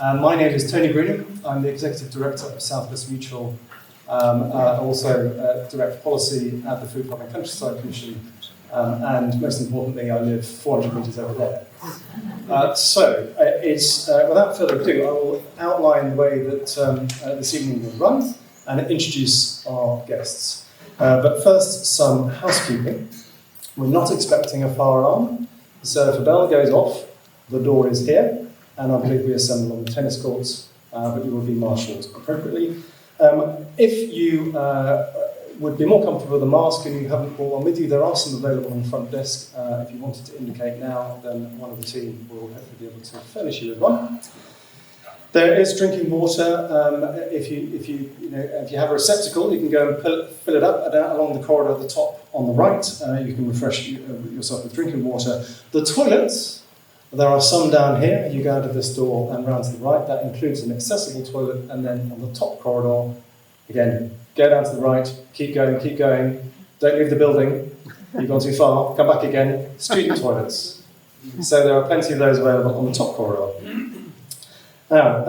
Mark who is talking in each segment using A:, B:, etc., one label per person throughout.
A: My name is Tony Greenham. I'm the Executive Director of South West Mutual, also direct policy at the Food, Farm and Countryside Commission, and most importantly, I live 400 metres over there. Without further ado, I will outline the way that this evening will run and introduce our guests. But first, some housekeeping. We're not expecting a fire alarm, so if a bell goes off, the door is here, and I believe we assemble on the tennis courts, but you will be marshalled appropriately. If you would be more comfortable with a mask and you haven't brought one with you, there are some available on the front desk. If you wanted to indicate now, then one of the team will hopefully be able to furnish you with one. There is drinking water. If you have a receptacle, you can go and fill it up along the corridor at the top on the right. You can refresh yourself with drinking water. The toilets, there are some down here. You go out of this door and round to the right. That includes an accessible toilet. And then on the top corridor, again, go down to the right, keep going. Don't leave the building. You've gone too far. Come back again. Student toilets. So there are plenty of those available on the top corridor. Now,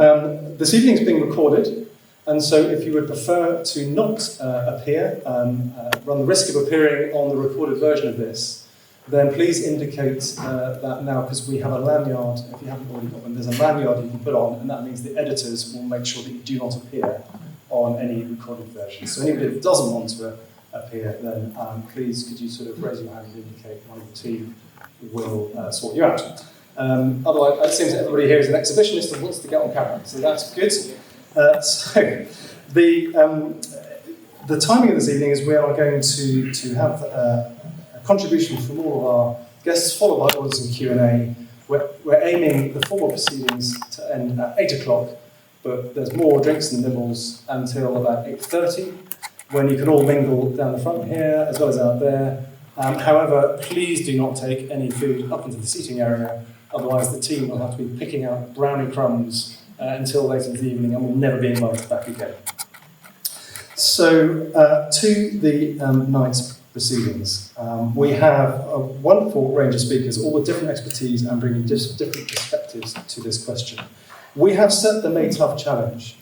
A: this evening is being recorded, and so if you would prefer to not appear, run the risk of appearing on the recorded version of this, then please indicate that now, because we have a lanyard. If you haven't already got one, there's a lanyard you can put on, and that means the editors will make sure that you do not appear on any recorded version. So anybody that doesn't want to appear, then please could you sort of raise your hand and indicate one of the team will sort you out. Otherwise, it seems that everybody here is an exhibitionist and wants to get on camera, so that's good. So the timing of this evening is we are going to have a contribution from all of our guests, followed by orders and Q&A. We're aiming the formal proceedings to end at 8 o'clock, but there's more drinks and nibbles until about 8:30, when you can all mingle down the front here as well as out there. However, please do not take any food up into the seating area. Otherwise, the team will have to be picking out brownie crumbs until later in the evening and will never be invited back again. So, to the night's proceedings. We have a wonderful range of speakers, all with different expertise and bringing different perspectives to this question. We have set the May Tough challenge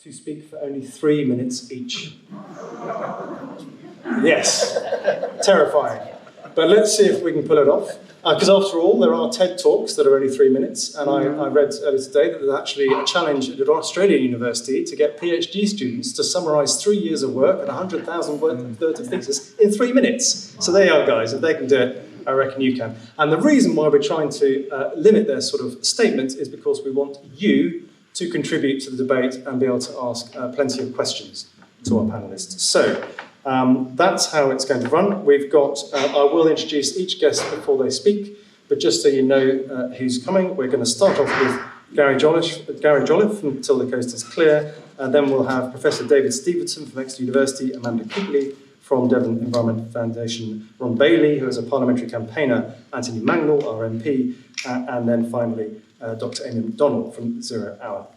A: to speak for only 3 minutes each. Yes, terrifying. But let's see if we can pull it off. Because after all, there are TED Talks that are only 3 minutes, and I read earlier today that there's actually a challenge at an Australian university to get PhD students to summarise 3 years of work and 100,000 words of thesis in 3 minutes. So there you are, guys. If they can do it, I reckon you can. And the reason why we're trying to limit their sort of statements is because we want you to contribute to the debate and be able to ask plenty of questions to our panellists. So that's how it's going to run. We've got, I will introduce each guest before they speak, but just so you know who's coming, we're going to start off with Gary Jolliffe from Till the Coast is Clear, and then we'll have Professor David Stephenson from Exeter University, Amanda Keetley from Devon Environment Foundation, Ron Bailey, who is a parliamentary campaigner, Anthony Mangnall, our MP, and then finally Dr. Amy McDonnell from Zero Hour.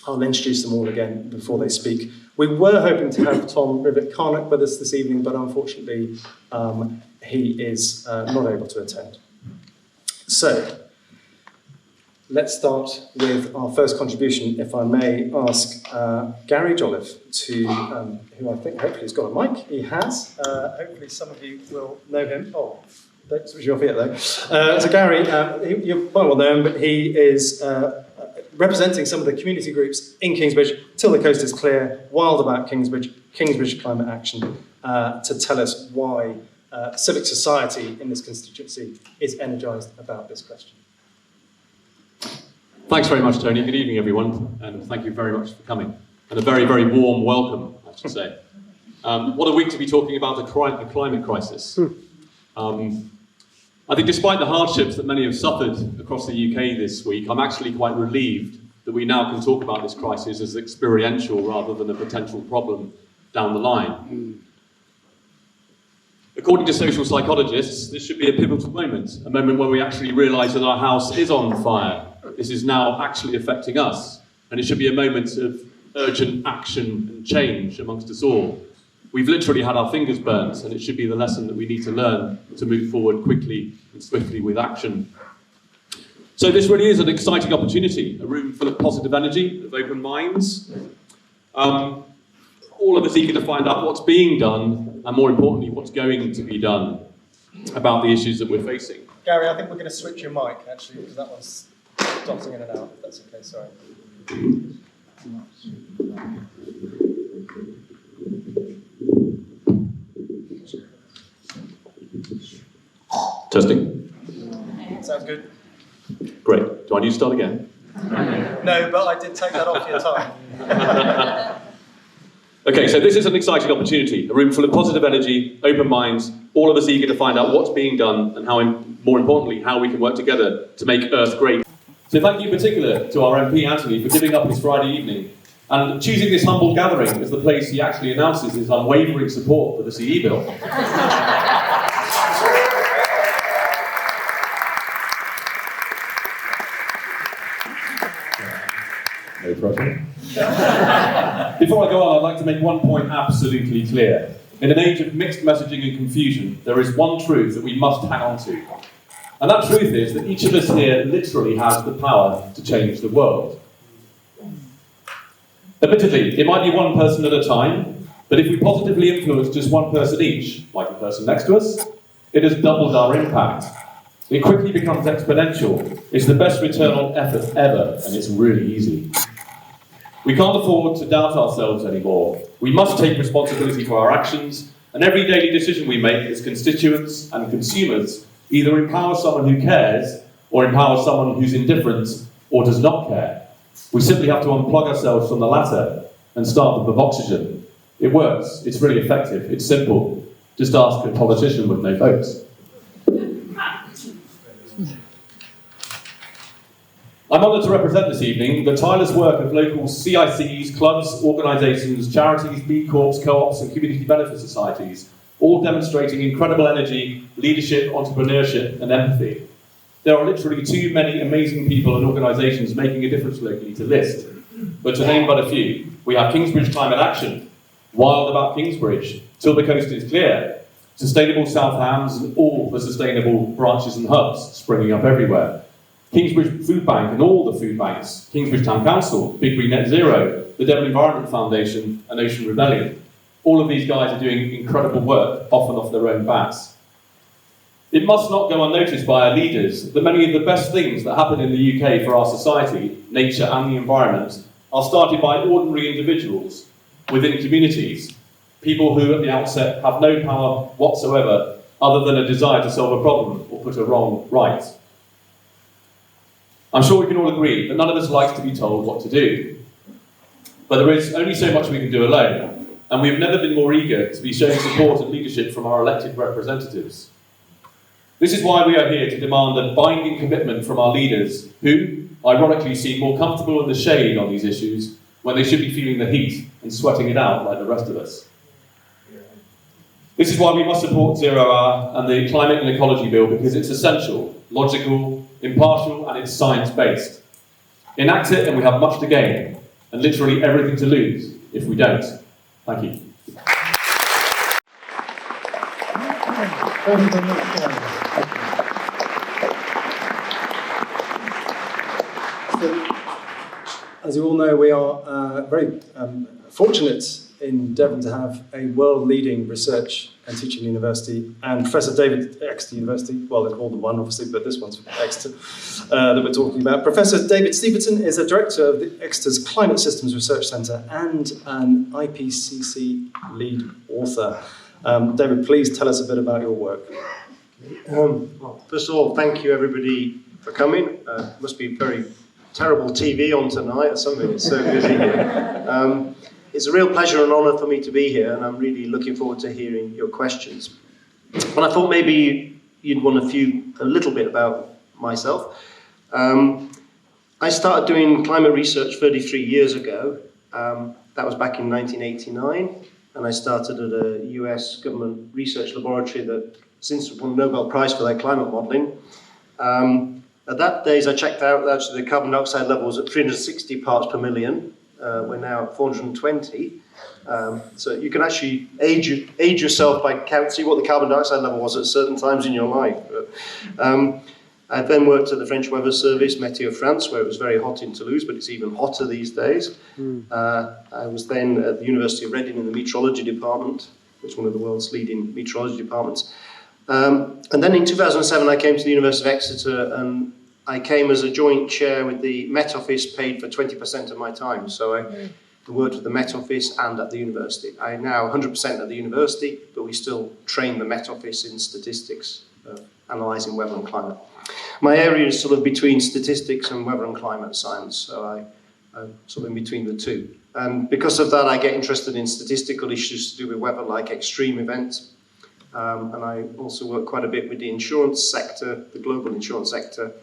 A: I'll introduce them all again before they speak. We were hoping to have Tom Rivett-Carnock with us this evening, but unfortunately he is not able to attend. So, let's start with our first contribution. If I may ask Gary Jolliffe to, who I think hopefully has got a mic. He has. Hopefully some of you will know him. Oh, don't switch you off yet though. So Gary, you might well know him, but he is representing some of the community groups in Kingsbridge, Till the Coast is Clear, Wild About Kingsbridge, Kingsbridge Climate Action, to tell us why civic society in this constituency is energised about this question.
B: Thanks very much, Tony. Good evening, everyone, and thank you very much for coming. And a very, very warm welcome, I should say. What a week to be talking about the climate crisis. I think despite the hardships that many have suffered across the UK this week, I'm actually quite relieved that we now can talk about this crisis as experiential rather than a potential problem down the line. According to social psychologists, this should be a pivotal moment, a moment where we actually realise that our house is on fire. This is now actually affecting us, and it should be a moment of urgent action and change amongst us all. We've literally had our fingers burnt, and it should be the lesson that we need to learn to move forward quickly and swiftly with action. So this really is an exciting opportunity, a room full of positive energy, of open minds. All of us eager to find out what's being done, and more importantly, what's going to be done about the issues that we're facing.
A: Gary, I think we're going to switch your mic, actually, because that one's dotting in and out, if that's okay, sorry.
B: Testing.
A: Sounds good.
B: Great. Do I need to start again?
A: No, but I did take that off your time.
B: Okay, so this is an exciting opportunity, a room full of positive energy, open minds, all of us eager to find out what's being done and how, more importantly, how we can work together to make Earth great. So thank you in particular to our MP, Anthony, for giving up his Friday evening and choosing this humble gathering as the place he actually announces his unwavering support for the CE bill. No pressure. Before I go on, I'd like to make one point absolutely clear. In an age of mixed messaging and confusion, there is one truth that we must hang on to. And that truth is that each of us here literally has the power to change the world. Admittedly, it might be one person at a time, but if we positively influence just one person each, like the person next to us, it has doubled our impact. It quickly becomes exponential. It's the best return on effort ever, and it's really easy. We can't afford to doubt ourselves anymore. We must take responsibility for our actions, and every daily decision we make as constituents and consumers either empower someone who cares, or empower someone who's indifferent or does not care. We simply have to unplug ourselves from the latter and start with oxygen. It works, it's really effective, it's simple. Just ask a politician with no votes. I'm honoured to represent this evening the tireless work of local CICs, clubs, organisations, charities, B Corps, co-ops and community benefit societies, all demonstrating incredible energy, leadership, entrepreneurship and empathy. There are literally too many amazing people and organisations making a difference locally to list. But to name but a few, we have Kingsbridge Climate Action, Wild About Kingsbridge, Till the Coast is Clear, Sustainable South Hams and all the sustainable branches and hubs springing up everywhere. Kingsbridge Food Bank and all the food banks, Kingsbridge Town Council, Big Green Net Zero, the Devon Environment Foundation and Ocean Rebellion. All of these guys are doing incredible work, often off their own backs. It must not go unnoticed by our leaders that many of the best things that happen in the UK for our society, nature and the environment, are started by ordinary individuals within communities, people who at the outset have no power whatsoever other than a desire to solve a problem or put a wrong right. I'm sure we can all agree that none of us likes to be told what to do. But there is only so much we can do alone, and we've never been more eager to be showing support and leadership from our elected representatives. This is why we are here to demand a binding commitment from our leaders who, ironically, seem more comfortable in the shade on these issues when they should be feeling the heat and sweating it out like the rest of us. This is why we must support Zero Hour and the Climate and Ecology Bill, because it's essential, logical, impartial and it's science-based. Enact it and we have much to gain, and literally everything to lose if we don't. Thank you.
A: As you all know, we are very fortunate in Devon to have a world-leading research and teaching university, and Professor David, Exeter University, well, there's more than one, obviously, but this one's Exeter, that we're talking about. Professor David Stephenson is a director of the Exeter's Climate Systems Research Centre and an IPCC lead author. David, please tell us a bit about your work.
C: Well, first of all, thank you everybody for coming. Must be very terrible TV on tonight or something, it's so busy here. It's a real pleasure and honour for me to be here, and I'm really looking forward to hearing your questions. But I thought maybe you'd want a little bit about myself. I started doing climate research 33 years ago. That was back in 1989, and I started at a US government research laboratory that since won a Nobel Prize for their climate modelling. At that days, I checked out actually the carbon dioxide levels at 360 parts per million. We're now at 420. So you can actually age yourself by see what the carbon dioxide level was at certain times in your life. I then worked at the French Weather Service, Météo France, where it was very hot in Toulouse, but it's even hotter these days. I was then at the University of Reading in the meteorology department, which is one of the world's leading meteorology departments. And then in 2007, I came to the University of Exeter, and I came as a joint chair with the Met Office, paid for 20% of my time. So I worked with the Met Office and at the university. I now 100% at the university, but we still train the Met Office in statistics, analysing weather and climate. My area is sort of between statistics and weather and climate science, so I'm sort of in between the two. And because of that, I get interested in statistical issues to do with weather, like extreme events. And I also work quite a bit with the insurance sector, the global insurance sector,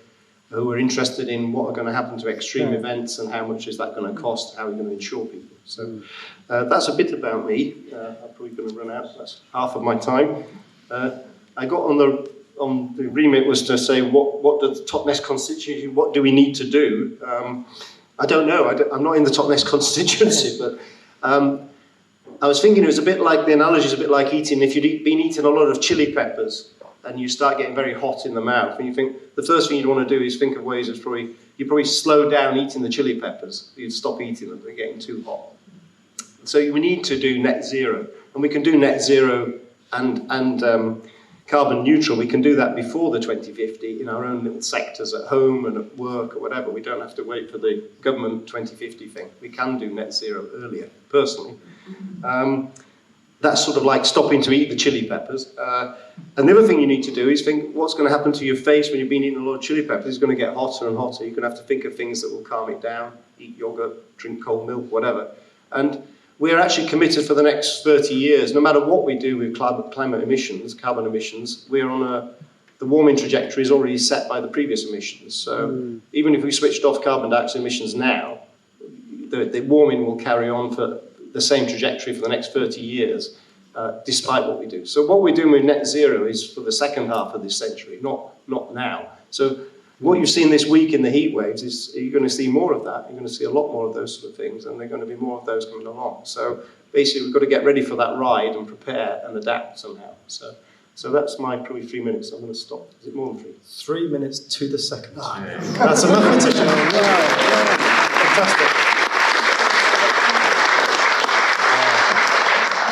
C: who are interested in what are going to happen to extreme events and how much is that going to cost, how are we going to insure people. So that's a bit about me. I'm probably going to run out, that's half of my time. I got on the remit was to say, what does the Totnes constituency, what do we need to do? I don't know, I'm not in the Totnes constituency, but I was thinking it was a bit like, the analogy is a bit like eating, if you'd been eating a lot of chili peppers, and you start getting very hot in the mouth, and you think, the first thing you'd want to do is think of ways of you'd probably slow down eating the chili peppers. You'd stop eating them, they're getting too hot. So we need to do net zero, and we can do net zero and carbon neutral. We can do that before the 2050 in our own little sectors at home and at work or whatever. We don't have to wait for the government 2050 thing. We can do net zero earlier, personally. That's sort of like stopping to eat the chili peppers. And the other thing you need to do is think what's going to happen to your face when you've been eating a lot of chili peppers. It's going to get hotter and hotter. You're going to have to think of things that will calm it down, eat yogurt, drink cold milk, whatever. And we're actually committed for the next 30 years, no matter what we do with climate emissions, carbon emissions, we're on the warming trajectory is already set by the previous emissions. So even if we switched off carbon dioxide emissions now, the warming will carry on for the same trajectory for the next 30 years, despite what we do. So what we're doing with net zero is for the second half of this century, not now. So what you've seen this week in the heat waves is you're going to see more of that. You're going to see a lot more of those sort of things, and there are going to be more of those coming along. So basically, we've got to get ready for that ride and prepare and adapt somehow. So that's my probably 3 minutes. I'm going to stop. Is it more than 3?
A: 3 minutes to the second. That's a mathematician. Fantastic.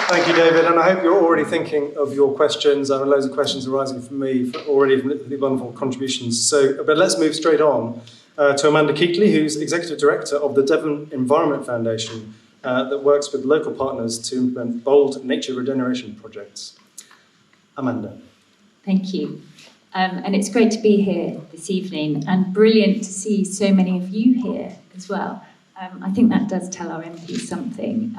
A: Thank you, David, and I hope you're already thinking of your questions. There are loads of questions arising from me already from the wonderful contributions. But let's move straight on to Amanda Keetley, who's Executive Director of the Devon Environment Foundation that works with local partners to implement bold nature regeneration projects. Amanda.
D: Thank you. And it's great to be here this evening, and brilliant to see so many of you here as well. I think that does tell our MPs something,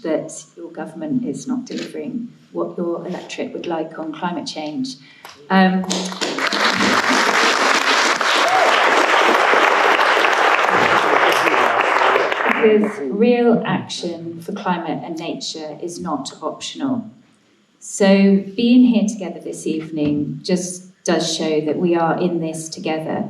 D: that your government is not delivering what your electorate would like on climate change. Because real action for climate and nature is not optional. So being here together this evening just does show that we are in this together.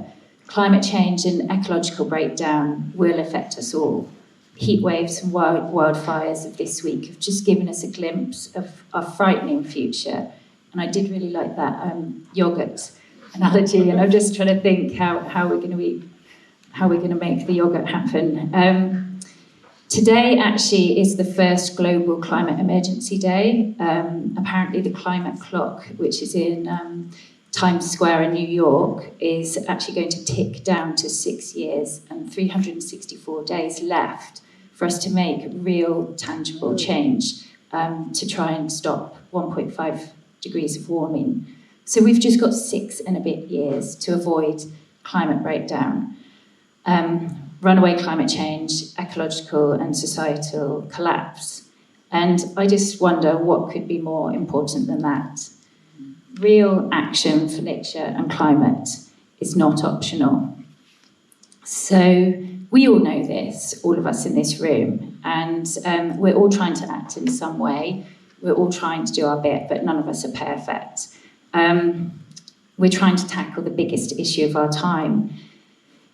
D: Climate change and ecological breakdown will affect us all. Heat waves and wildfires of this week have just given us a glimpse of our frightening future. And I did really like that yogurt analogy, and I'm just trying to think how we're going to make the yogurt happen. Today actually is the first global climate emergency day. Apparently the climate clock, which is in Times Square in New York, is actually going to tick down to 6 years and 364 days left for us to make real, tangible change to try and stop 1.5 degrees of warming. So we've just got 6 and a bit years to avoid climate breakdown, runaway climate change, ecological and societal collapse. And I just wonder what could be more important than that. Real action for nature and climate is not optional. So we all know this, all of us in this room, and we're all trying to act in some way. We're all trying to do our bit, but none of us are perfect. We're trying to tackle the biggest issue of our time.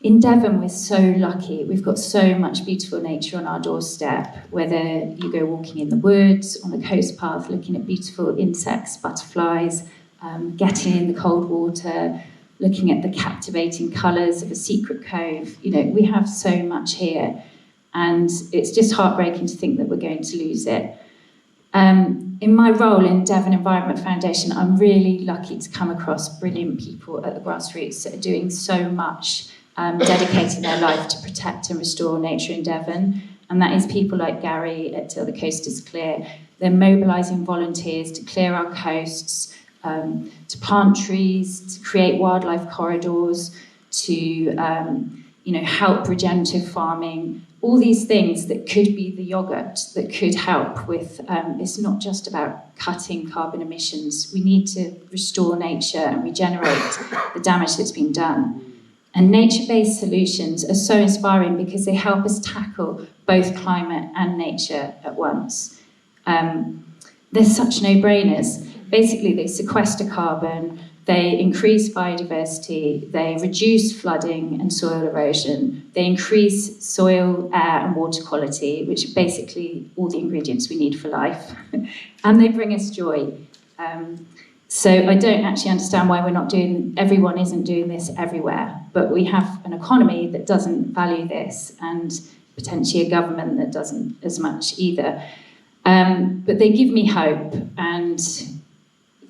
D: In Devon, we're so lucky. We've got so much beautiful nature on our doorstep, whether you go walking in the woods, on the coast path, looking at beautiful insects, butterflies, getting in the cold water, looking at the captivating colours of a secret cove. You know, we have so much here, and it's just heartbreaking to think that we're going to lose it. In my role in Devon Environment Foundation, I'm really lucky to come across brilliant people at the grassroots that are doing so much, dedicating their life to protect and restore nature in Devon. And that is people like Gary at Till the Coast is Clear. They're mobilising volunteers to clear our coasts, to plant trees, to create wildlife corridors, to help regenerative farming. All these things that could be the yoghurt that could help with, it's not just about cutting carbon emissions. We need to restore nature and regenerate the damage that's been done. And nature-based solutions are so inspiring because they help us tackle both climate and nature at once. They're such no-brainers. Basically, they sequester carbon, they increase biodiversity, they reduce flooding and soil erosion, they increase soil, air and water quality, which are basically all the ingredients we need for life, and they bring us joy. So I don't actually understand why everyone isn't doing this everywhere, but we have an economy that doesn't value this, and potentially a government that doesn't as much either. But they give me hope, and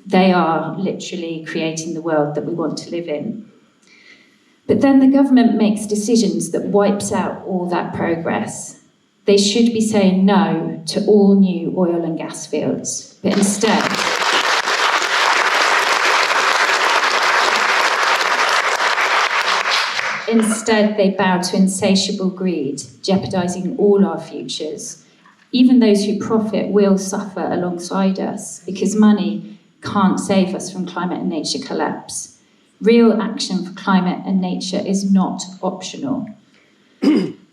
D: they are literally creating the world that we want to live in. But then the government makes decisions that wipes out all that progress. They should be saying no to all new oil and gas fields, but instead they bow to insatiable greed, jeopardising all our futures. Even those who profit will suffer alongside us, because money can't save us from climate and nature collapse. Real action for climate and nature is not optional.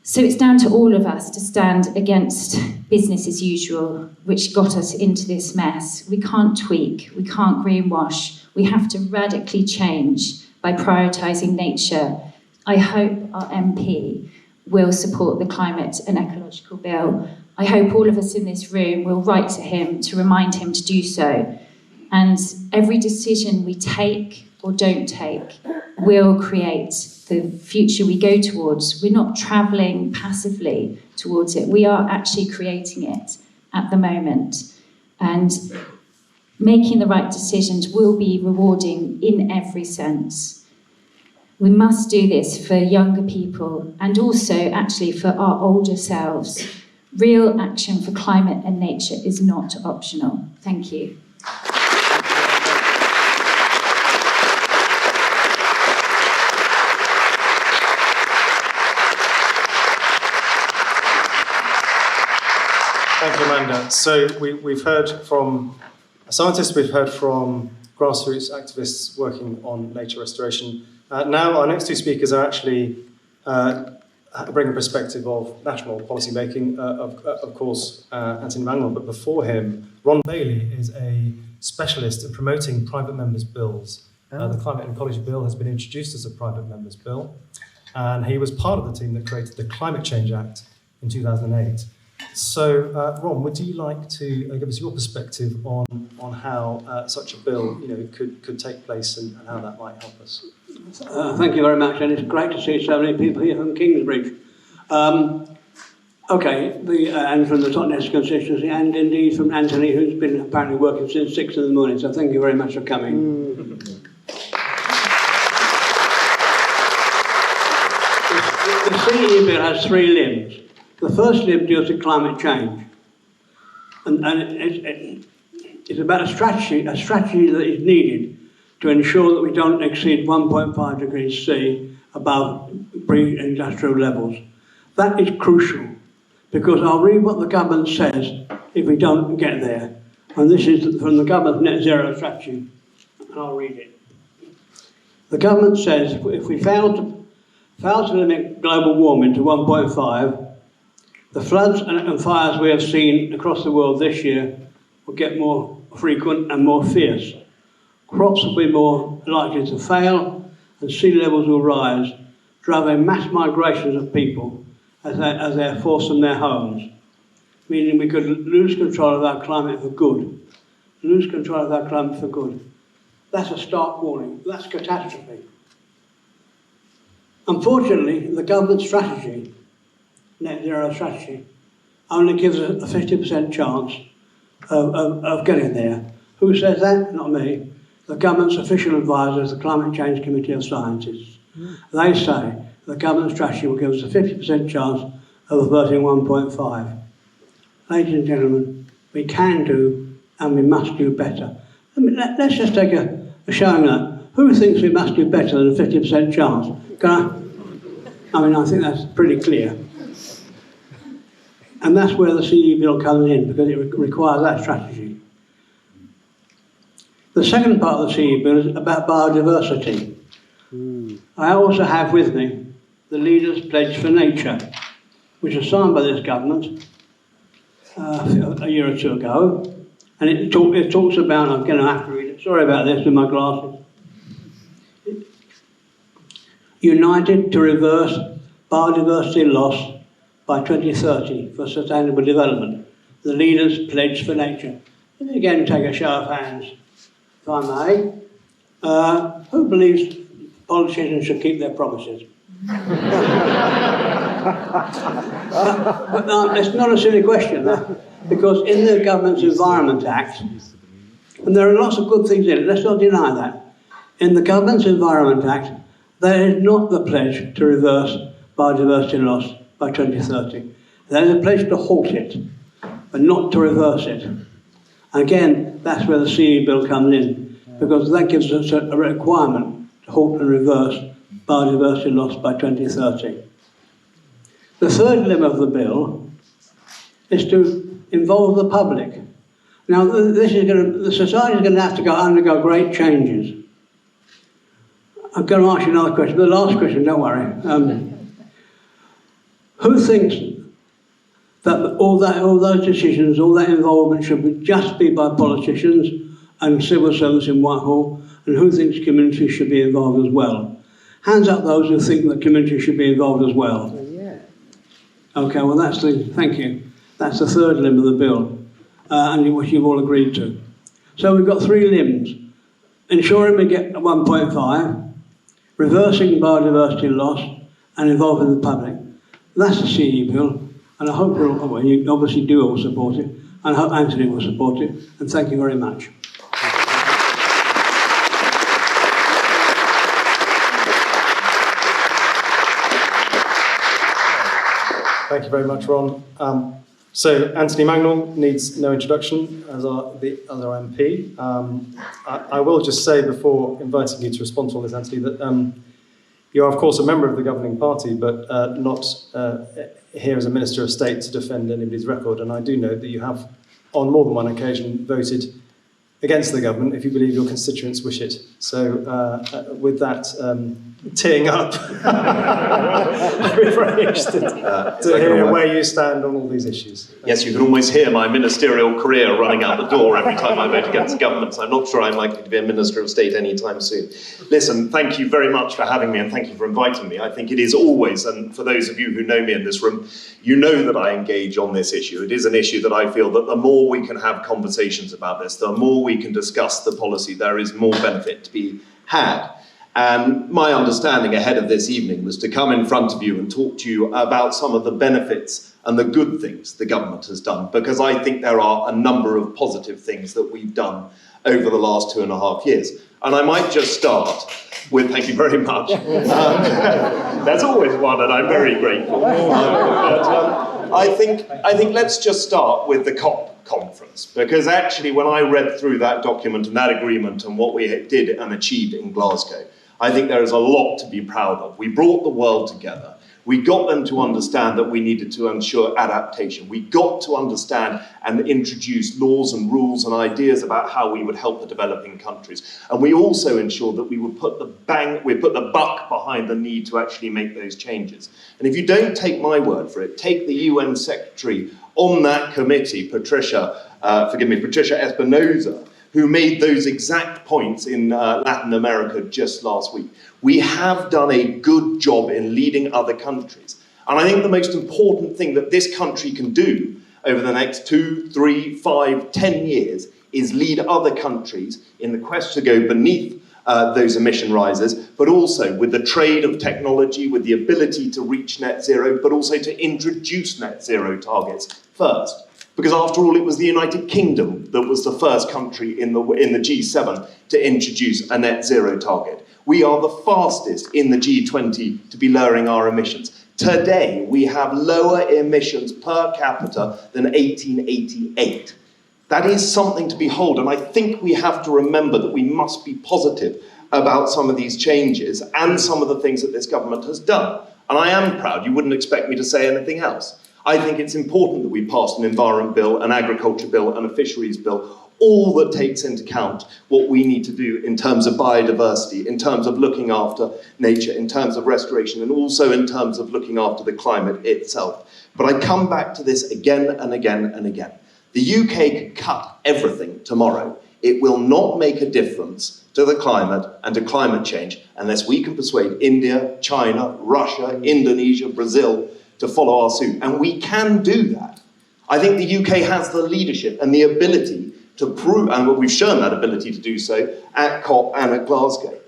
D: So it's down to all of us to stand against business as usual, which got us into this mess. We can't tweak, we can't greenwash, we have to radically change by prioritising nature. I hope our MP will support the climate and ecological bill. I hope all of us in this room will write to him to remind him to do so. And every decision we take or don't take will create the future we go towards. We're not travelling passively towards it. We are actually creating it at the moment. And making the right decisions will be rewarding in every sense. We must do this for younger people and also actually for our older selves. Real action for climate and nature is not optional. Thank you.
A: Thank you, Amanda. So we've heard from scientists, we've heard from grassroots activists working on nature restoration. Now our next two speakers are actually bring a perspective of national policy making, of course, Anthony Mangnall, but before him, Ron Bailey is a specialist in promoting private members' bills. The Climate and Ecology Bill has been introduced as a private members' bill, and he was part of the team that created the Climate Change Act in 2008. So, Ron, would you like to give us your perspective on how such a bill, could take place and how that might help us?
E: Thank you very much, and it's great to see so many people here from Kingsbridge. And from the Totnes constituency, and indeed from Anthony, who's been apparently working since 6 in the morning. So thank you very much for coming. The CE bill has 3 limbs. The first limb deals with climate change, and it's about a strategy that is needed to ensure that we don't exceed 1.5 degrees C above pre-industrial levels. That is crucial, because I'll read what the government says if we don't get there. And this is from the government's net zero strategy, and I'll read it. The government says if we fail to limit global warming to 1.5, the floods and fires we have seen across the world this year will get more frequent and more fierce. Crops will be more likely to fail, and sea levels will rise, driving mass migrations of people as they're forced from their homes, meaning we could lose control of our climate for good. Lose control of our climate for good. That's a stark warning. That's catastrophe. Unfortunately, the government strategy, net zero strategy, only gives a 50% chance of getting there. Who says that? Not me. The government's official advisors, the Climate Change Committee of Scientists. They say the government strategy will give us a 50% chance of averting 1.5. Ladies and gentlemen, we can do and we must do better. I mean, let's just take a showing that. Who thinks we must do better than a 50% chance? I think that's pretty clear. And that's where the CE bill comes in, because it requires that strategy. The second part of the CE bill is about biodiversity. I also have with me the Leaders' Pledge for Nature, which was signed by this government a year or two ago. And it talks about, I'm going to have to read it, sorry about this with my glasses. United to reverse biodiversity loss by 2030 for sustainable development. The Leaders' Pledge for Nature. And again, take a show of hands, if I may. Who believes politicians should keep their promises? But it's not a silly question, because in the Government's Environment Act, and there are lots of good things in it, let's not deny that. In the Government's Environment Act, there is not the pledge to reverse biodiversity loss by 2030. There is a pledge to halt it, but not to reverse it. Again, that's where the CE bill comes in, because that gives us a requirement to halt and reverse biodiversity loss by 2030. The third limb of the bill is to involve the public. Now, the society is going to have to undergo great changes. I'm going to ask you another question, the last question, don't worry. Who thinks that all those decisions, all that involvement should just be by politicians and civil servants in Whitehall, and who thinks communities should be involved as well? Hands up those who think that communities should be involved as well. Yeah. Okay, well thank you. That's the third limb of the bill, and which you've all agreed to. So we've got three limbs. Ensuring we get 1.5, reversing biodiversity loss, and involving the public. That's the CE bill, and I hope you obviously do all support it, and I hope Anthony will support it, and thank you very much.
A: Thank you very much, Ron. So Anthony Mangnall needs no introduction as the other MP. I will just say before inviting you to respond to all this, Anthony, that you are of course a member of the governing party, but not here as a Minister of State to defend anybody's record. And I do note that you have on more than one occasion voted against the government if you believe your constituents wish it. So with that teeing up, I'd be very interested to hear where you stand on all these issues.
F: Yes, you can almost hear my ministerial career running out the door every time I vote against government, so I'm not sure I'm likely to be a Minister of State anytime soon. Listen, thank you very much for having me, and thank you for inviting me. I think it is always, and for those of you who know me in this room, you know that I engage on this issue. It is an issue that I feel that the more we can have conversations about this, the more we can discuss the policy, there is more benefit to be had. And my understanding ahead of this evening was to come in front of you and talk to you about some of the benefits and the good things the government has done, because I think there are a number of positive things that we've done over the last 2.5 years. And I might just start with, thank you very much. There's always one, and I'm very grateful. I think let's just start with the COP conference, because actually when I read through that document and that agreement and what we did and achieved in Glasgow, I think there is a lot to be proud of. We brought the world together. We got them to understand that we needed to ensure adaptation. We got to understand and introduce laws and rules and ideas about how we would help the developing countries. And we also ensured that we would put the buck behind the need to actually make those changes. And if you don't take my word for it, take the UN Secretary on that committee, Patricia Espinosa, who made those exact points in Latin America just last week. We have done a good job in leading other countries. And I think the most important thing that this country can do over the next 2, 3, 5, 10 years is lead other countries in the quest to go beneath those emission rises, but also with the trade of technology, with the ability to reach net zero, but also to introduce net zero targets first. Because after all, it was the United Kingdom that was the first country in the G7 to introduce a net zero target. We are the fastest in the G20 to be lowering our emissions. Today, we have lower emissions per capita than 1888. That is something to behold, and I think we have to remember that we must be positive about some of these changes and some of the things that this government has done. And I am proud, you wouldn't expect me to say anything else. I think it's important that we passed an environment bill, an agriculture bill, and a fisheries bill, all that takes into account what we need to do in terms of biodiversity, in terms of looking after nature, in terms of restoration, and also in terms of looking after the climate itself. But I come back to this again and again and again. The UK could cut everything tomorrow. It will not make a difference to the climate and to climate change unless we can persuade India, China, Russia, Indonesia, Brazil to follow our suit. And we can do that. I think the UK has the leadership and the ability to prove, and we've shown that ability to do so at COP and at Glasgow.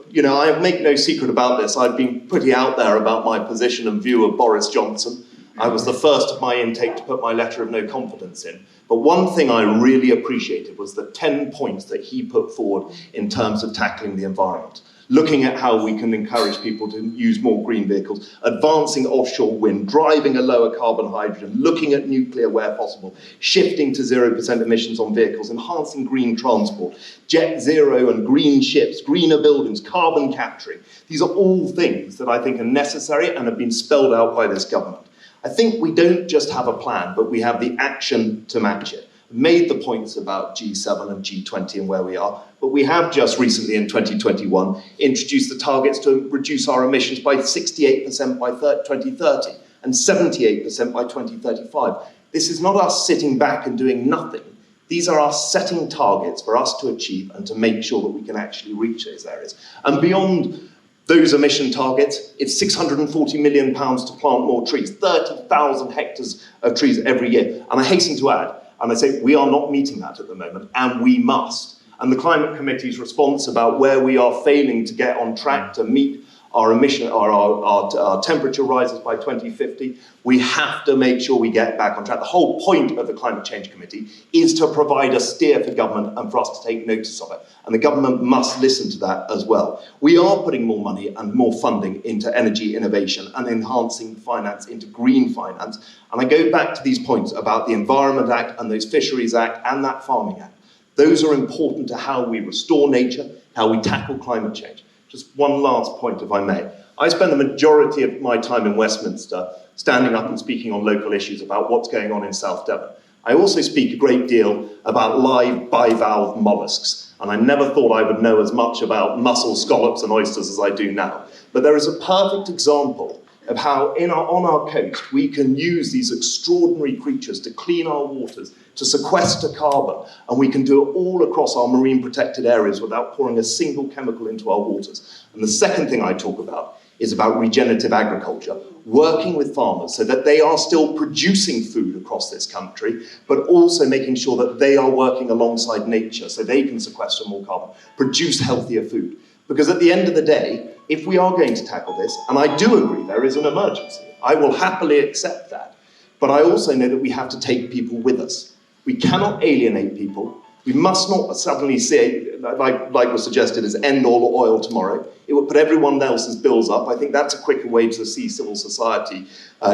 F: You know, I make no secret about this. I've been pretty out there about my position and view of Boris Johnson. I was the first of my intake to put my letter of no confidence in. But one thing I really appreciated was the 10 points that he put forward in terms of tackling the environment. Looking at how we can encourage people to use more green vehicles, advancing offshore wind, driving a lower carbon hydrogen, looking at nuclear where possible, shifting to 0% emissions on vehicles, enhancing green transport, jet zero and green ships, greener buildings, carbon capturing. These are all things that I think are necessary and have been spelled out by this government. I think we don't just have a plan, but we have the action to match it. Made the points about G7 and G20 and where we are, but we have just recently in 2021 introduced the targets to reduce our emissions by 68% by 2030 and 78% by 2035. This is not us sitting back and doing nothing. These are us setting targets for us to achieve and to make sure that we can actually reach those areas. And beyond those emission targets, it's £640 million to plant more trees, 30,000 hectares of trees every year. And I hasten to add, and I say we are not meeting that at the moment, and we must. And the Climate Committee's response about where we are failing to get on track to meet our emission, our temperature rises by 2050, we have to make sure we get back on track. The whole point of the Climate Change Committee is to provide a steer for government and for us to take notice of it. And the government must listen to that as well. We are putting more money and more funding into energy innovation and enhancing finance into green finance. And I go back to these points about the Environment Act and those Fisheries Act and that Farming Act. Those are important to how we restore nature, how we tackle climate change. Just one last point, if I may. I spend the majority of my time in Westminster standing up and speaking on local issues about what's going on in South Devon. I also speak a great deal about live bivalve molluscs, and I never thought I would know as much about mussels, scallops and oysters as I do now. But there is a perfect example of how on our coast we can use these extraordinary creatures to clean our waters, to sequester carbon, and we can do it all across our marine protected areas without pouring a single chemical into our waters. And the second thing I talk about is about regenerative agriculture, working with farmers so that they are still producing food across this country, but also making sure that they are working alongside nature so they can sequester more carbon, produce healthier food. Because at the end of the day, if we are going to tackle this, and I do agree there is an emergency, I will happily accept that, but I also know that we have to take people with us. We cannot alienate people. We must not suddenly say, like was suggested, as end all oil tomorrow. It would put everyone else's bills up. I think that's a quicker way to see civil society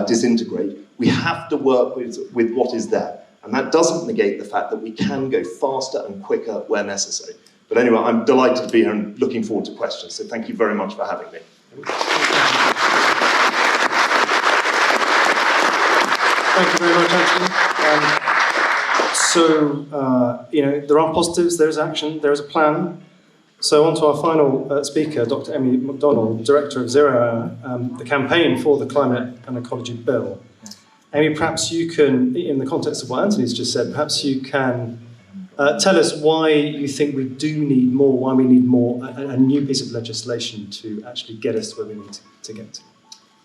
F: disintegrate. We have to work with what is there. And that doesn't negate the fact that we can go faster and quicker where necessary. But anyway, I'm delighted to be here and looking forward to questions. So thank you very much for having me.
A: Thank you very much, Anthony. There are positives, there is action, there is a plan. So on to our final speaker, Dr. Emily McDonnell, Director of Zero Hour, the campaign for the Climate and Ecology Bill. Amy, perhaps you can, in the context of what Anthony's just said, perhaps you can tell us why you think we do need more, why we need more, a new piece of legislation to actually get us to where we need to get to.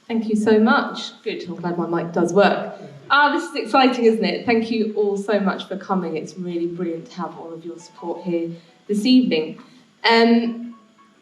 G: Thank you so much. Good, I'm glad my mic does work. This is exciting, isn't it? Thank you all so much for coming. It's really brilliant to have all of your support here this evening.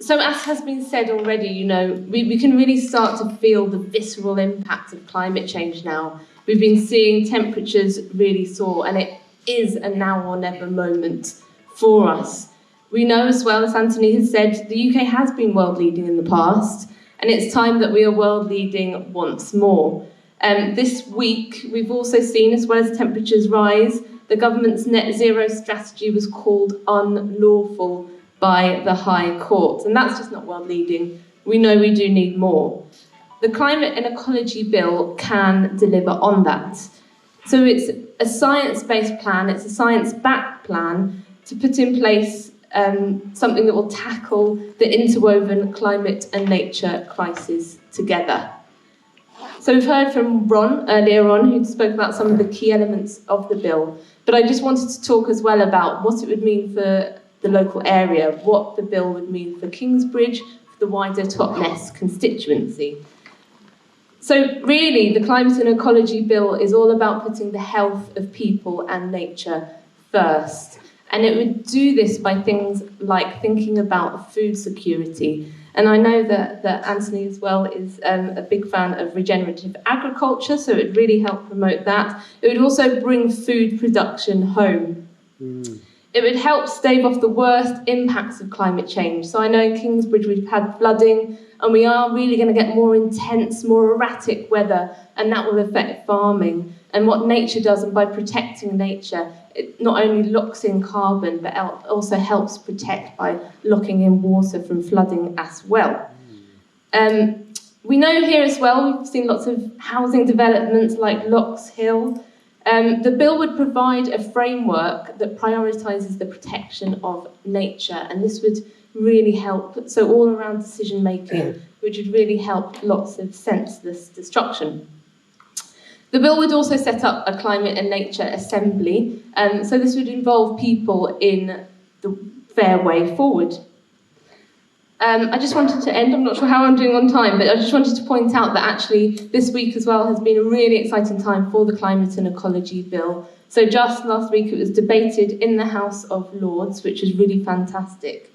G: So as has been said already, you know, we can really start to feel the visceral impact of climate change now. We've been seeing temperatures really soar, and it is a now or never moment for us. We know as well, as Anthony has said, the UK has been world leading in the past, and it's time that we are world leading once more. This week, we've also seen, as well as temperatures rise, the government's net zero strategy was called unlawful by the High Court, and that's just not world leading. We know we do need more. The Climate and Ecology Bill can deliver on that. So it's a science-based plan, it's a science-backed plan to put in place something that will tackle the interwoven climate and nature crisis together. So we've heard from Ron earlier on, who spoke about some of the key elements of the bill, but I just wanted to talk as well about what it would mean for the local area, what the bill would mean for Kingsbridge, for the wider Totnes constituency. So really, the Climate and Ecology Bill is all about putting the health of people and nature first. And it would do this by things like thinking about food security. And I know that Anthony as well is a big fan of regenerative agriculture, so it would really help promote that. It would also bring food production home. It would help stave off the worst impacts of climate change. So I know in Kingsbridge we've had flooding, and we are really going to get more intense, more erratic weather, and that will affect farming. And what nature does, and by protecting nature, it not only locks in carbon, but also helps protect by locking in water from flooding as well. We know here as well, we've seen lots of housing developments like Locks Hill. The bill would provide a framework that prioritises the protection of nature, and this would really help, so all around decision making, which would really help lots of senseless destruction. The bill would also set up a climate and nature assembly, so this would involve people in the fair way forward. I just wanted to end, I'm not sure how I'm doing on time, but I just wanted to point out that actually this week as well has been a really exciting time for the Climate and Ecology Bill. So just last week it was debated in the House of Lords, which is really fantastic.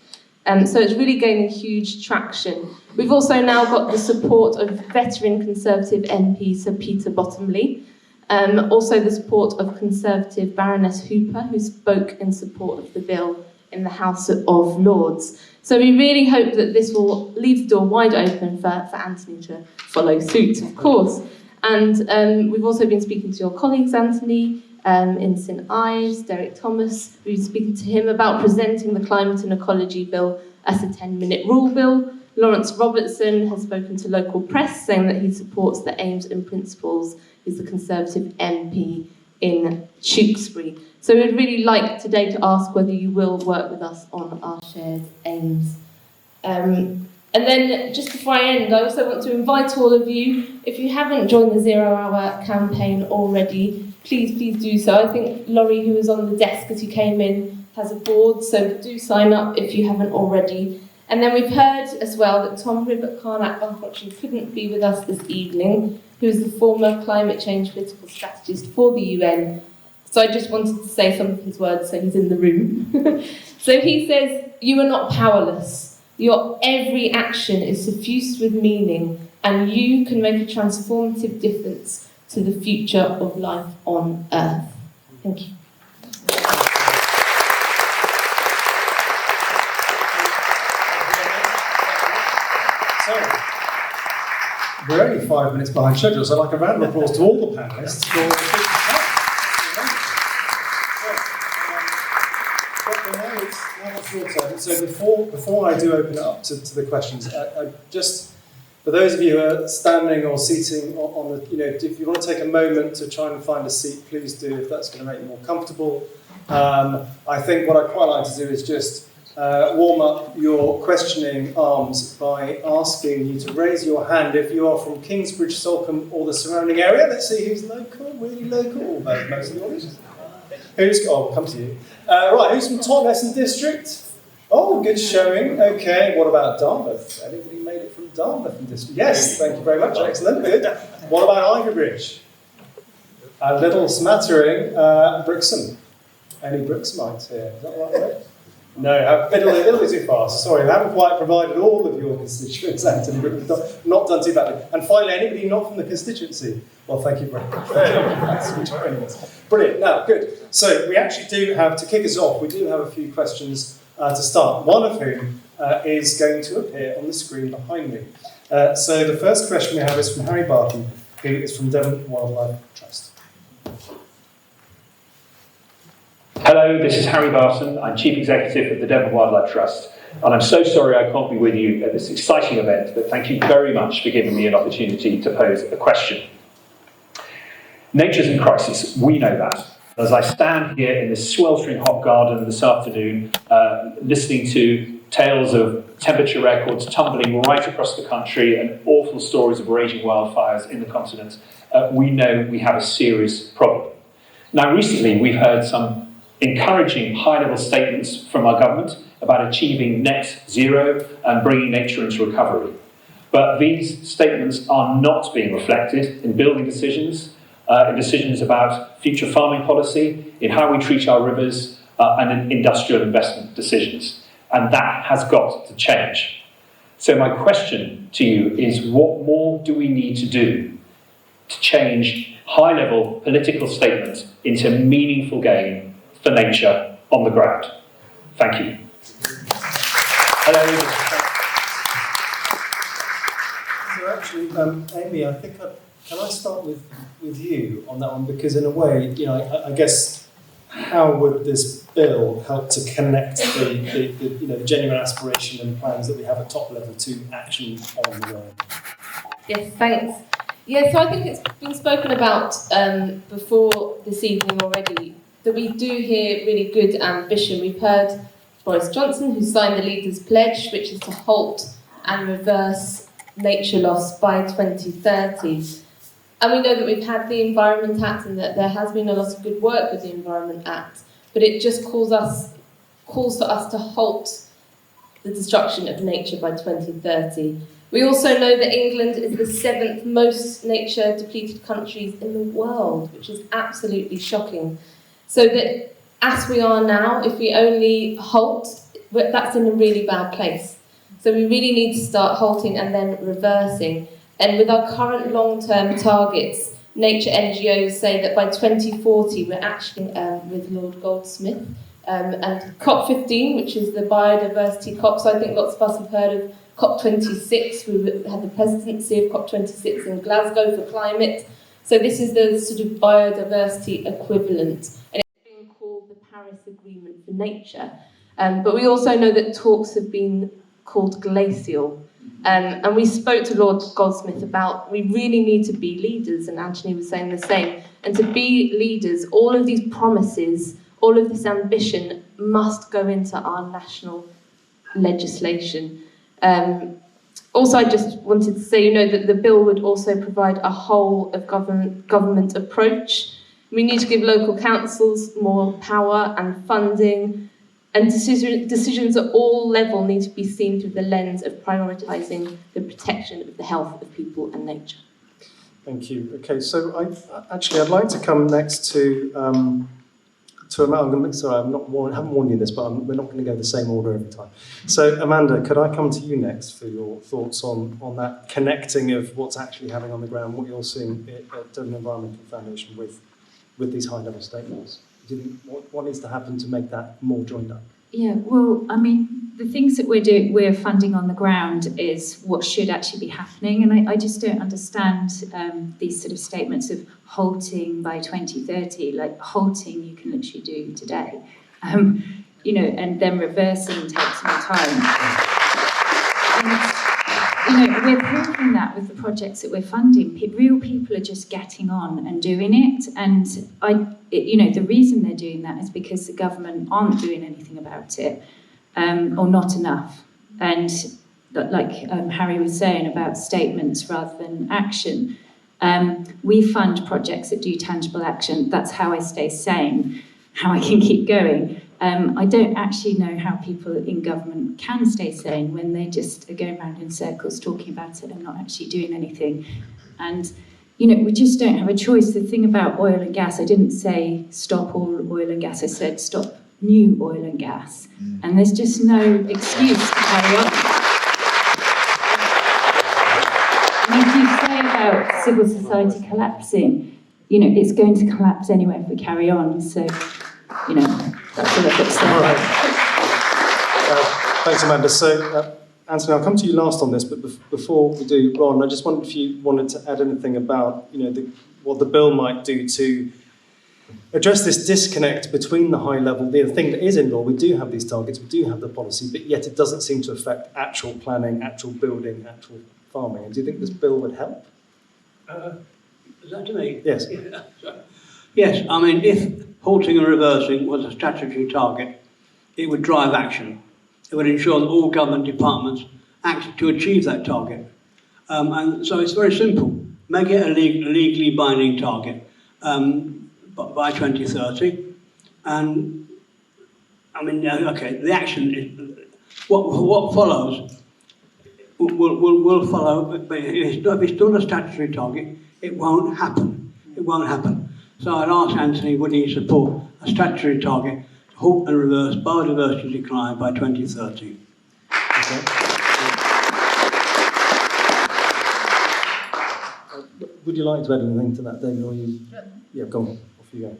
G: So it's really gaining huge traction. We've also now got the support of veteran Conservative MP Sir Peter Bottomley, also the support of Conservative Baroness Hooper, who spoke in support of the bill in the House of Lords. So we really hope that this will leave the door wide open for Anthony to follow suit, of course. And we've also been speaking to your colleagues, Anthony, in St Ives, Derek Thomas. We've been speaking to him about presenting the Climate and Ecology Bill as a 10-minute rule bill. Lawrence Robertson has spoken to local press, saying that he supports the aims and principles. He's the Conservative MP in Tewkesbury. So we'd really like today to ask whether you will work with us on our shared aims. And then, just before I end, I also want to invite all of you, if you haven't joined the Zero Hour campaign already, please do so. I think Laurie, who was on the desk as you came in, has a board, so do sign up if you haven't already. And then we've heard as well that Tom Ribbott-Carnac unfortunately couldn't be with us this evening, who is the former climate change political strategist for the UN. So I just wanted to say some of his words, so he's in the room. So he says, "You are not powerless. Your every action is suffused with meaning, and you can make a transformative difference to the future of life on Earth." Thank you.
A: So, we're only 5 minutes behind schedule, so I'd like a round of applause to all the panellists for So before I do open it up to the questions, I just, for those of you who are standing or seating on the, if you want to take a moment to try and find a seat, please do, if that's going to make you more comfortable. I think what I'd quite like to do is just warm up your questioning arms by asking you to raise your hand if you are from Kingsbridge, Salcombe or the surrounding area. Let's see who's local, really local, most of the audience. I'll come to you. Right, who's from Totnes and District? Oh, good showing. Okay, what about Dartmouth? Anybody made it from Dartmouth and District? Yes, thank you very much, excellent, good. What about Ivybridge? A little smattering. Brixham. Any Brixhamites here? Is that right? No, a little bit too fast. Sorry, we haven't quite provided all of your constituents, Anthony, but we've not done too badly. And finally, anybody not from the constituency? Well, thank you very much for joining us. Brilliant. Now, good. So we actually do have, to kick us off, we do have a few questions to start, one of whom is going to appear on the screen behind me. So the first question we have is from Harry Barton, who is from Devon Wildlife Trust.
H: Hello, this is Harry Barton. I'm Chief Executive of the Devon Wildlife Trust, and I'm so sorry I can't be with you at this exciting event, but thank you very much for giving me an opportunity to pose a question. Nature's in crisis, we know that. As I stand here in this sweltering hot garden this afternoon, listening to tales of temperature records tumbling right across the country and awful stories of raging wildfires in the continent, we know we have a serious problem. Now, recently we've heard some encouraging high-level statements from our government about achieving net zero and bringing nature into recovery. But these statements are not being reflected in building decisions, in decisions about future farming policy, in how we treat our rivers, and in industrial investment decisions. And that has got to change. So my question to you is, what more do we need to do to change high-level political statements into meaningful gain for nature on the ground? Thank you.
A: Hello. So actually, Amy, I think can I start with you on that one? Because in a way, you know, I guess, how would this bill help to connect the genuine aspiration and plans that we have at top level to action on the ground?
G: Yes, thanks. Yeah, so I think it's been spoken about before this evening already, that we do hear really good ambition. We've heard Boris Johnson, who signed the Leaders' Pledge, which is to halt and reverse nature loss by 2030. And we know that we've had the Environment Act and that there has been a lot of good work with the Environment Act, but it just calls for us to halt the destruction of nature by 2030. We also know that England is the 7th most nature-depleted country in the world, which is absolutely shocking. So that, as we are now, if we only halt, that's in a really bad place. So we really need to start halting and then reversing. And with our current long-term targets, nature NGOs say that by 2040, we're actually with Lord Goldsmith, and COP15, which is the biodiversity COP. So I think lots of us have heard of COP26. We had the presidency of COP26 in Glasgow for climate. So this is the sort of biodiversity equivalent. And it's being called the Paris Agreement for Nature. But we also know that talks have been called glacial. And we spoke to Lord Goldsmith about we really need to be leaders, and Anthony was saying the same. And to be leaders, all of these promises, all of this ambition must go into our national legislation. Also, I just wanted to say, that the bill would also provide a whole of government approach. We need to give local councils more power and funding, and decisions at all levels need to be seen through the lens of prioritising the protection of the health of people and nature.
A: Thank you. Okay, so I'd like to come next to Amanda. Sorry, I haven't warned you this, but we're not going to go the same order every time. So Amanda, could I come to you next for your thoughts on that connecting of what's actually happening on the ground, what you're seeing at Devon Environmental Foundation with these high-level statements? What needs to happen to make that more joined up?
D: Yeah, well, I mean, the things that we're funding on the ground is what should actually be happening, and I just don't understand these sort of statements of halting by 2030. Like, halting you can literally do today, and then reversing takes some time. And, we're proving that with the projects that we're funding. Real people are just getting on and doing it, and the reason they're doing that is because the government aren't doing anything about it, or not enough. And like Harry was saying about statements rather than action, we fund projects that do tangible action. That's how I stay sane, how I can keep going. I don't actually know how people in government can stay sane when they just are going around in circles talking about it and not actually doing anything. And we just don't have a choice. The thing about oil and gas, I didn't say stop all oil and gas, I said stop new oil and gas. And there's just no excuse to carry on. And as you say about civil society collapsing, you know, it's going to collapse anyway if we carry on. So, you know, that's all I've got to say.
A: All right. Thanks, Amanda. So, Anthony, I'll come to you last on this, but before we do, Ron, I just wondered if you wanted to add anything about, you know, what the bill might do to address this disconnect between the high level, the thing that is in law. We do have these targets, we do have the policy, but yet it doesn't seem to affect actual planning, actual building, actual farming. And do you think this bill would help?
E: Is that to me?
A: Yes.
E: Yes, I mean, if halting and reversing was a statutory target, it would drive action. It would ensure that all government departments act to achieve that target. And so it's very simple. Make it a legally binding target by 2030. And, I mean, okay, the action is, what follows will follow, but if it's not a statutory target, it won't happen. It won't happen. So I'd ask Anthony, would he support a statutory target to halt and reverse biodiversity decline by 2030?
A: Okay. Would you like to add anything to that, David, or you? Yeah, go on. Off you go.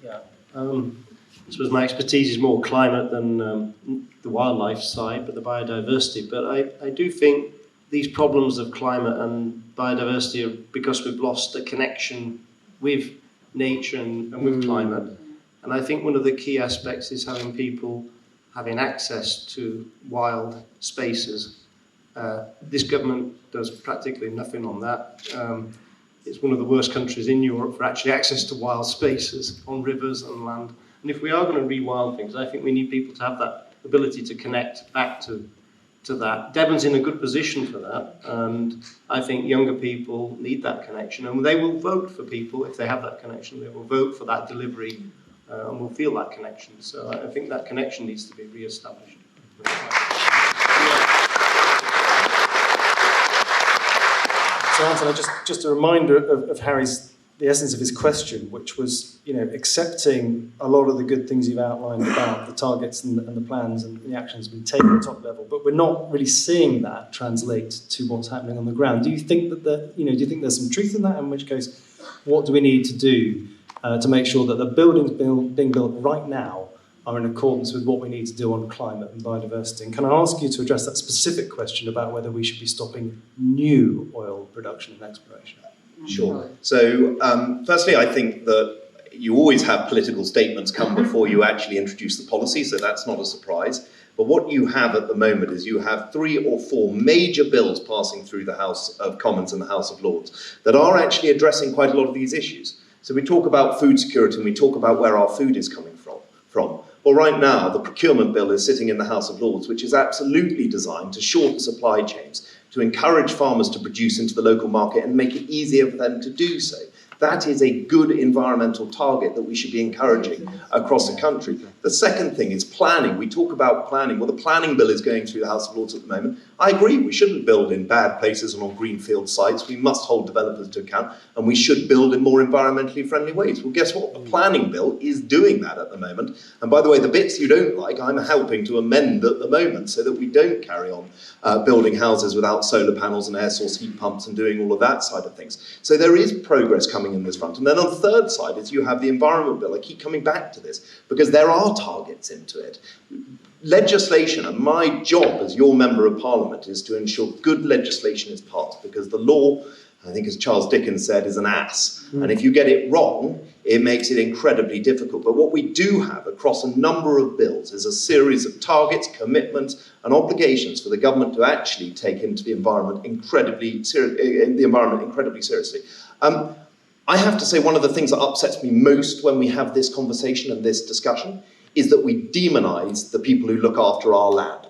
C: Yeah. I suppose my expertise is more climate than the wildlife side, but the biodiversity. But I do think these problems of climate and biodiversity are because we've lost a connection with nature and with climate. And I think one of the key aspects is having people having access to wild spaces. This government does practically nothing on that. It's one of the worst countries in Europe for actually access to wild spaces on rivers and land. And if we are going to rewild things, I think we need people to have that ability to connect back to that. Devon's in a good position for that, and I think younger people need that connection, and they will vote for people if they have that connection. They will vote for that delivery and will feel that connection. So I think that connection needs to be re-established.
A: So, Anthony, just a reminder of the essence of his question, which was, you know, accepting a lot of the good things you've outlined about the targets and the plans and the actions being taken at top level, but we're not really seeing that translate to what's happening on the ground. Do you think that do you think there's some truth in that? In which case, what do we need to do to make sure that the buildings being built right now are in accordance with what we need to do on climate and biodiversity? And can I ask you to address that specific question about whether we should be stopping new oil production and exploration?
F: Sure. So, firstly, I think that you always have political statements come before you actually introduce the policy, so that's not a surprise. But what you have at the moment is you have 3 or 4 major bills passing through the House of Commons and the House of Lords that are actually addressing quite a lot of these issues. So we talk about food security and we talk about where our food is coming from. Well, right now, the procurement bill is sitting in the House of Lords, which is absolutely designed to shorten supply chains, to encourage farmers to produce into the local market and make it easier for them to do so. That is a good environmental target that we should be encouraging across the country. The second thing is planning. We talk about planning. Well, the planning bill is going through the House of Lords at the moment. I agree, we shouldn't build in bad places and on greenfield sites. We must hold developers to account, and we should build in more environmentally friendly ways. Well, guess what? The planning bill is doing that at the moment. And by the way, the bits you don't like, I'm helping to amend at the moment so that we don't carry on building houses without solar panels and air source heat pumps and doing all of that side of things. So there is progress coming in this front. And then on the third side is you have the environment bill. I keep coming back to this because there are targets into it. Legislation, and my job as your Member of Parliament is to ensure good legislation is passed, because the law, I think as Charles Dickens said, is an ass. And if you get it wrong, it makes it incredibly difficult. But what we do have across a number of bills is a series of targets, commitments, and obligations for the government to actually take into the environment incredibly seriously. I have to say one of the things that upsets me most when we have this conversation and this discussion is that we demonise the people who look after our land.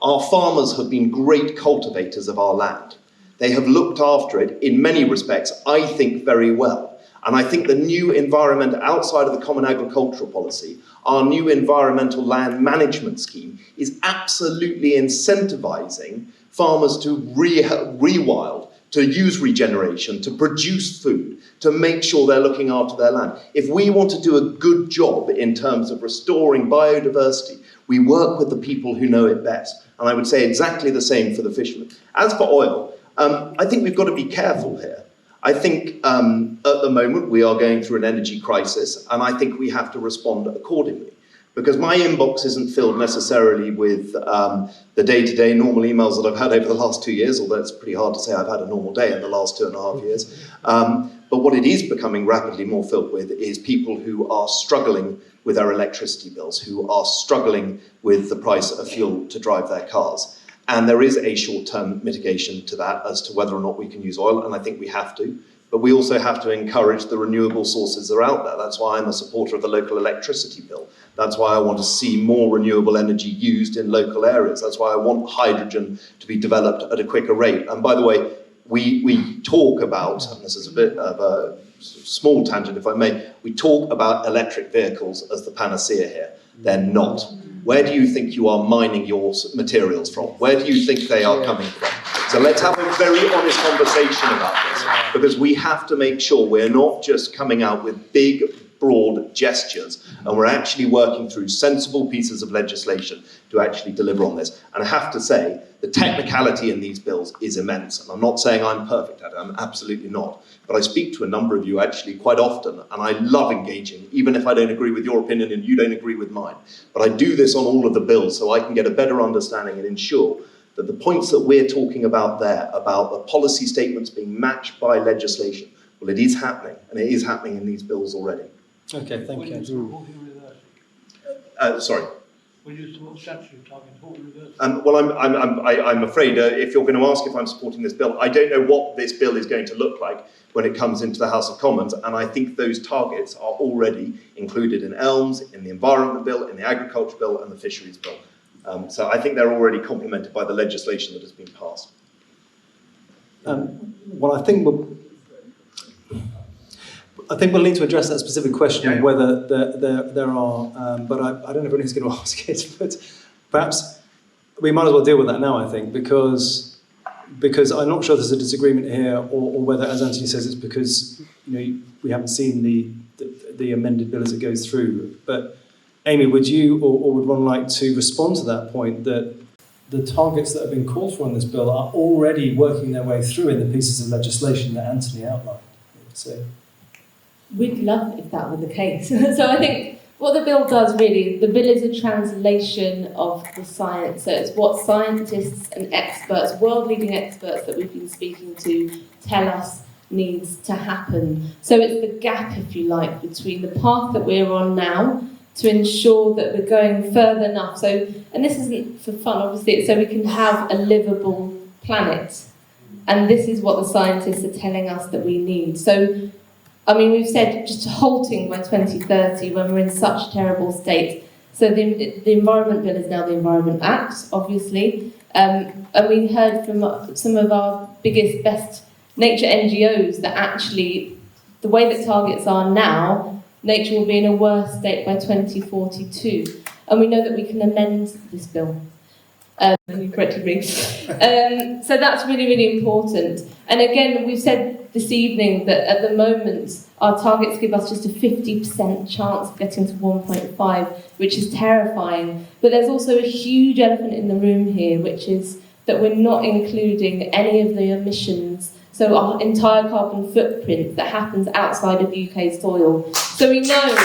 F: Our farmers have been great cultivators of our land. They have looked after it in many respects, I think, very well. And I think the new environment outside of the Common Agricultural Policy, our new environmental land management scheme, is absolutely incentivising farmers to rewild, to use regeneration, to produce food, to make sure they're looking after their land. If we want to do a good job in terms of restoring biodiversity, we work with the people who know it best. And I would say exactly the same for the fishermen. As for oil, I think we've got to be careful here. I think at the moment we are going through an energy crisis, and I think we have to respond accordingly. Because my inbox isn't filled necessarily with the day-to-day normal emails that I've had over the last 2 years, although it's pretty hard to say I've had a normal day in the last 2.5 years. But what it is becoming rapidly more filled with is people who are struggling with their electricity bills, who are struggling with the price of fuel to drive their cars. And there is a short-term mitigation to that as to whether or not we can use oil, and I think we have to. But we also have to encourage the renewable sources that are out there. That's why I'm a supporter of the local electricity bill. That's why I want to see more renewable energy used in local areas. That's why I want hydrogen to be developed at a quicker rate. And by the way, we talk about, and this is a bit of a small tangent if I may, we talk about electric vehicles as the panacea here. They're not. Where do you think you are mining your materials from? Where do you think they are coming from? So let's have a very honest conversation about this, because we have to make sure we're not just coming out with big, broad gestures, and we're actually working through sensible pieces of legislation to actually deliver on this. And I have to say, the technicality in these bills is immense. And I'm not saying I'm perfect at it, I'm absolutely not. But I speak to a number of you actually quite often, and I love engaging, even if I don't agree with your opinion and you don't agree with mine. But I do this on all of the bills so I can get a better understanding and ensure that the points that we're talking about there, about the policy statements being matched by legislation, well, it is happening, and it is happening in these bills already.
A: Okay, thank you.
F: Sorry.
E: Will you support statutory target for reverse?
F: Well, I'm afraid if you're going to ask if I'm supporting this bill, I don't know what this bill is going to look like when it comes into the House of Commons, and I think those targets are already included in ELMS, in the Environment Bill, in the Agriculture Bill, and the Fisheries Bill. So I think they're already complemented by the legislation that has been passed.
A: Well, I think we'll need to address that specific question of whether there are, but I don't know if anyone's going to ask it, but perhaps we might as well deal with that now, I think, because I'm not sure there's a disagreement here, or whether, as Anthony says, it's because we haven't seen the amended bill as it goes through. But Amy, would you or would one like to respond to that point, that the targets that have been called for in this bill are already working their way through in the pieces of legislation that Anthony outlined? So.
G: We'd love if that were the case. So I think what the bill does really, the bill is a translation of the science. So it's what scientists and experts, world-leading experts that we've been speaking to, tell us needs to happen. So it's the gap, if you like, between the path that we're on now to ensure that we're going further enough. So, and this isn't for fun, obviously, it's so we can have a livable planet. And this is what the scientists are telling us that we need. So, I mean, we've said just halting by 2030 when we're in such a terrible state. So the Environment Bill is now the Environment Act, obviously. And we heard from some of our biggest, best nature NGOs that actually the way that targets are now, nature will be in a worse state by 2042. And we know that we can amend this bill. You corrected me. So that's really, really important. And again, we've said this evening that at the moment, our targets give us just a 50% chance of getting to 1.5, which is terrifying. But there's also a huge elephant in the room here, which is that we're not including any of the emissions, so our entire carbon footprint that happens outside of UK soil. So we know...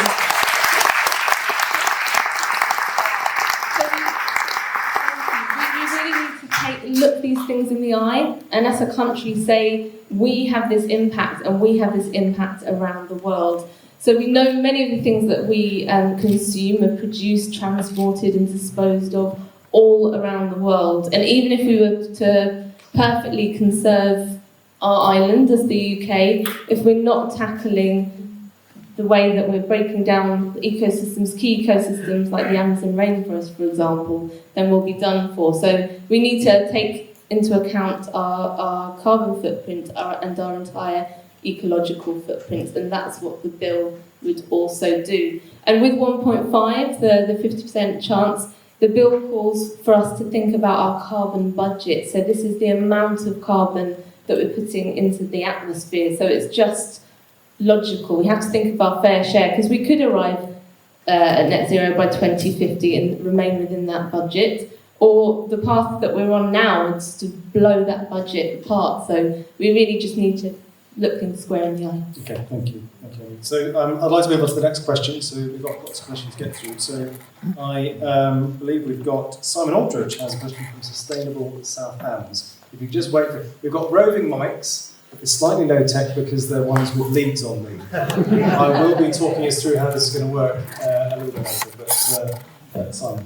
G: look these things in the eye, and as a country say, we have this impact, and we have this impact around the world. So we know many of the things that we consume are produced, transported and disposed of all around the world. And even if we were to perfectly conserve our island as the UK, if we're not tackling the way that we're breaking down ecosystems, key ecosystems like the Amazon rainforest, for example, then we'll be done for. So we need to take into account our carbon footprint and our entire ecological footprint, and that's what the bill would also do. And with 1.5, the 50% chance, the bill calls for us to think about our carbon budget. So this is the amount of carbon that we're putting into the atmosphere. So it's just logical. We have to think of our fair share, because we could arrive at net zero by 2050 and remain within that budget, or the path that we're on now is to blow that budget apart. So we really just need to look things square in the eye.
A: Okay, thank you. Okay. So I'd like to move on to the next question. So we've got lots of questions to get through. So I believe we've got Simon Aldridge has a question from Sustainable South Hams. If you just wait for, we've got roving mics. It's slightly low tech because they're ones with leads on them. I will be talking us through how this is going to work a little bit later, but Simon.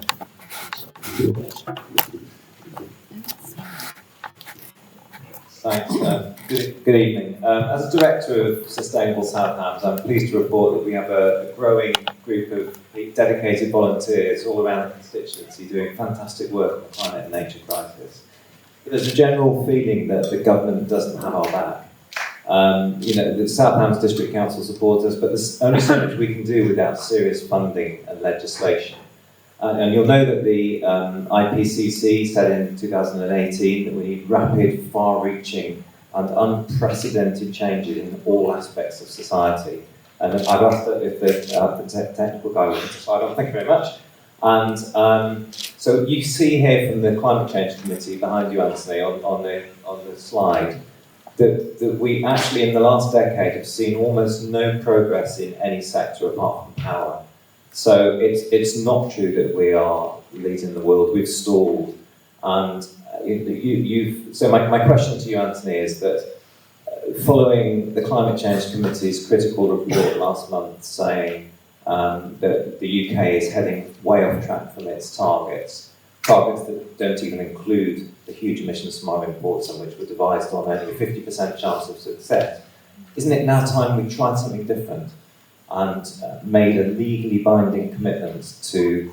I: Thanks. Good evening. As a Director of Sustainable South Hams, I'm pleased to report that we have a growing group of dedicated volunteers all around the constituency doing fantastic work on the climate and nature crisis. But there's a general feeling that the government doesn't have our back. The South Hams District Council supports us, but there's only so much we can do without serious funding and legislation. And you'll know that the IPCC said in 2018 that we need rapid, far-reaching and unprecedented changes in all aspects of society. And I've asked if the technical guy would slide on. Thank you very much. And so you see here from the Climate Change Committee behind you, Anthony, on the slide, that we actually in the last decade have seen almost no progress in any sector apart from power. So it's not true that we are leading the world. We've stalled, and so my question to you, Anthony, is that following the Climate Change Committee's critical report last month saying that the UK is heading way off track from its targets that don't even include the huge emissions from our imports, and which were devised on only a 50% chance of success, isn't it now time we tried something different and made a legally binding commitment to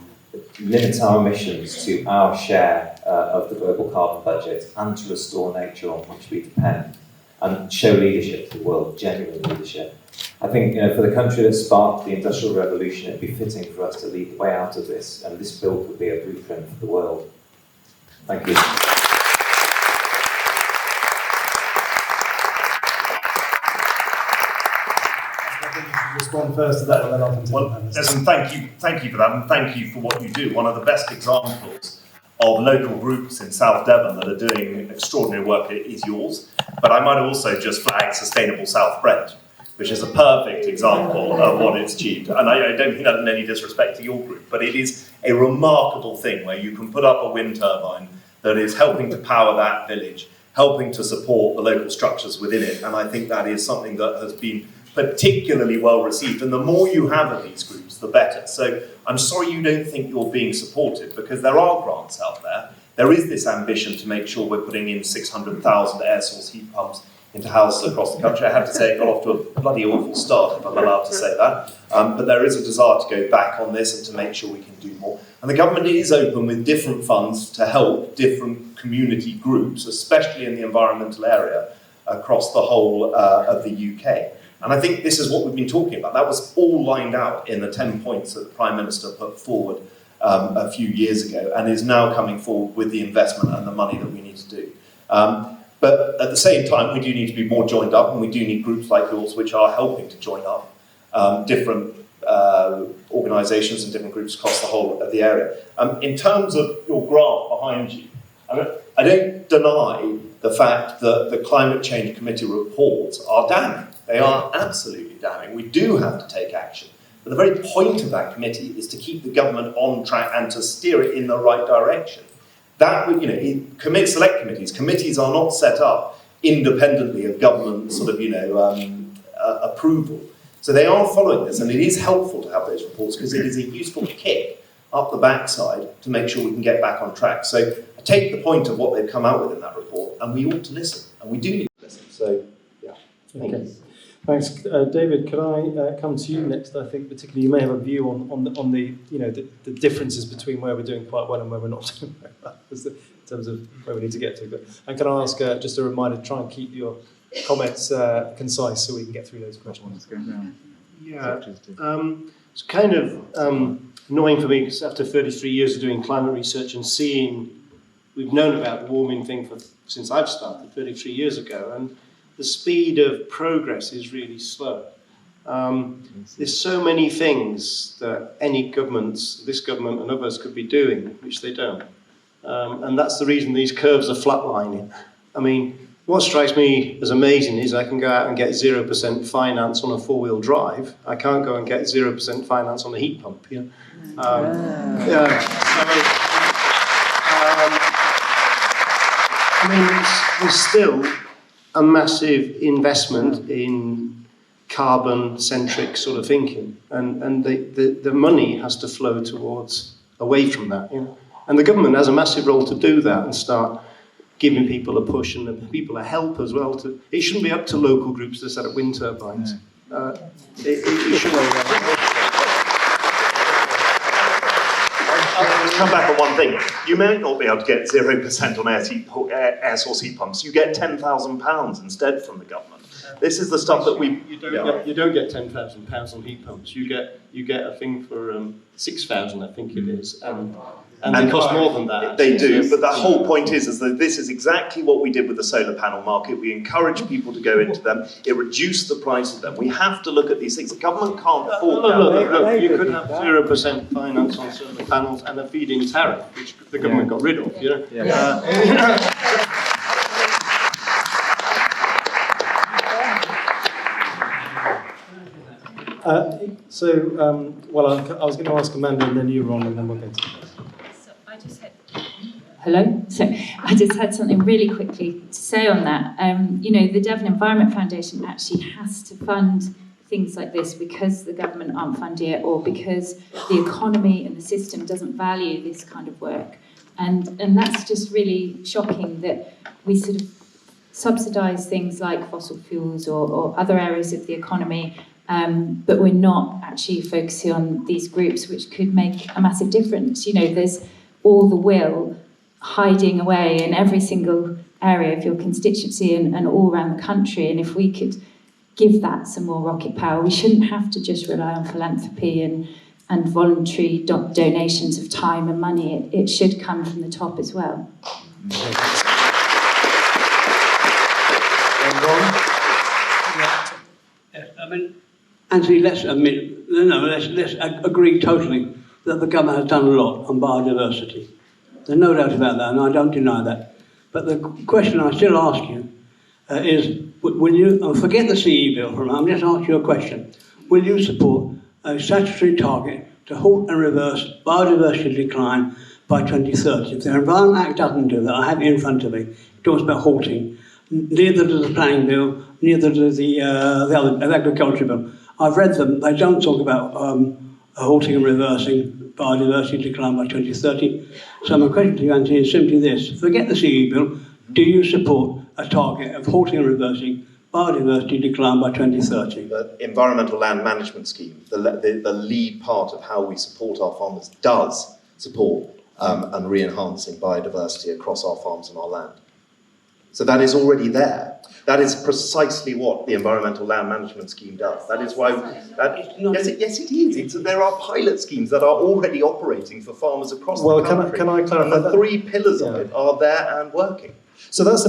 I: limit our emissions to our share of the global carbon budget and to restore nature on which we depend and show leadership to the world, genuine leadership? I think for the country that sparked the Industrial Revolution, it'd be fitting for us to lead the way out of this, and this bill could be a blueprint for the world. Thank you.
A: Respond first to that, and then I'll continue.
F: Well, listen, thank you for that, and thank you for what you do. One of the best examples of local groups in South Devon that are doing extraordinary work is yours. But I might also just flag Sustainable South Brent, which is a perfect example of what it's achieved. And I don't mean that in any disrespect to your group, but it is a remarkable thing where you can put up a wind turbine that is helping to power that village, helping to support the local structures within it. And I think that is something that has been particularly well received. And the more you have of these groups, the better. So I'm sorry you don't think you're being supported, because there are grants out there. There is this ambition to make sure we're putting in 600,000 air source heat pumps into houses across the country. I have to say it got off to a bloody awful start, if I'm allowed to say that. But there is a desire to go back on this and to make sure we can do more. And the government is open with different funds to help different community groups, especially in the environmental area, across the whole of the UK. And I think this is what we've been talking about. That was all lined out in the 10 points that the Prime Minister put forward a few years ago, and is now coming forward with the investment and the money that we need to do. But at the same time, we do need to be more joined up, and we do need groups like yours which are helping to join up different organisations and different groups across the whole of the area. In terms of your graph behind you, I don't deny the fact that the Climate Change Committee reports are damning. They are absolutely damning. We do have to take action. But the very point of that committee is to keep the government on track and to steer it in the right direction. That, select committees. Committees are not set up independently of government approval. So they are following this, and it is helpful to have those reports because it is a useful kick up the backside to make sure we can get back on track. So I take the point of what they've come out with in that report, and we ought to listen, and we do need to listen. So, yeah, thank you.
A: Thanks, David. Could I come to you next? I think particularly you may have a view on the differences between where we're doing quite well and where we're not doing very well, in terms of where we need to get to. And can I ask just a reminder to try and keep your comments concise so we can get through those questions.
C: Yeah, it's kind of annoying for me because after 33 years of doing climate research and seeing we've known about the warming thing since I've started 33 years ago, and the speed of progress is really slow. There's so many things that any governments, this government and others, could be doing, which they don't. And that's the reason these curves are flatlining. I mean, what strikes me as amazing is I can go out and get 0% finance on a four-wheel drive. I can't go and get 0% finance on a heat pump. You know? I mean, there's still a massive investment in carbon-centric sort of thinking, and the money has to flow towards away from that. You know? And the government has a massive role to do that and start giving people a push and the people a help as well. It shouldn't be up to local groups to set up wind turbines. It shouldn't.
F: I'll come back on one thing. You may not be able to get 0% on air source heat pumps. You get £10,000 instead from the government. This is the stuff that we...
C: You don't get £10,000 on heat pumps. You get a thing for 6,000, I think it is. And they cost more than that.
F: They do, but the whole point is that this is exactly what we did with the solar panel market. We encourage people to go into them. It reduced the price of them. We have to look at these things. The government can't afford that.
C: Look, you could have 0% finance on solar panels and a feed-in tariff, which the government got rid of. You know?
A: Well, I was going to ask Amanda and then you, Ron, and then we'll get to it.
D: Hello. So I just had something really quickly to say on that. The Devon Environment Foundation actually has to fund things like this because the government aren't funding it, or because the economy and the system doesn't value this kind of work. And that's just really shocking that we sort of subsidise things like fossil fuels or other areas of the economy, but we're not actually focusing on these groups which could make a massive difference. There's all the will hiding away in every single area of your constituency and all around the country. And if we could give that some more rocket power, we shouldn't have to just rely on philanthropy and voluntary donations of time and money. It should come from the top as well.
E: Anthony, let's agree totally that the government has done a lot on biodiversity. There's no doubt about that, and I don't deny that. But the question I still ask you is, will you, forget the CE bill for a moment, I'm just asking you a question. Will you support a statutory target to halt and reverse biodiversity decline by 2030? If the Environment Act doesn't do that, I have it in front of me, it talks about halting. Neither does the planning bill, neither does the agriculture bill. I've read them, they don't talk about halting and reversing biodiversity decline by 2030. So my question to you, Anthony, is simply this. Forget the CE bill. Do you support a target of halting and reversing biodiversity decline by 2030?
F: The Environmental Land Management Scheme, the lead part of how we support our farmers, does support and re-enhancing biodiversity across our farms and our land. So that is already there. That is precisely what the Environmental Land Management Scheme does. That is why... Yes, it is. There are pilot schemes that are already operating for farmers across the country.
A: Can I clarify
F: and the three pillars of it are there and working.
A: So that's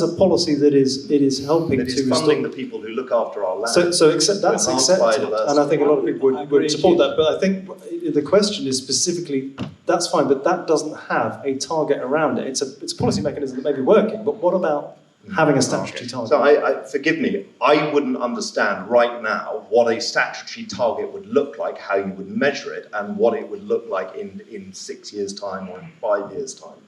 A: a policy that is helping
F: to funding the people who look after our land.
A: So that's accepted, and I think a lot of people would support that. But I think the question is specifically, that's fine, but that doesn't have a target around it. It's a policy mechanism that may be working, but what about having a statutory target?
F: So forgive me, I wouldn't understand right now what a statutory target would look like, how you would measure it, and what it would look like in 6 years' time or in 5 years' time.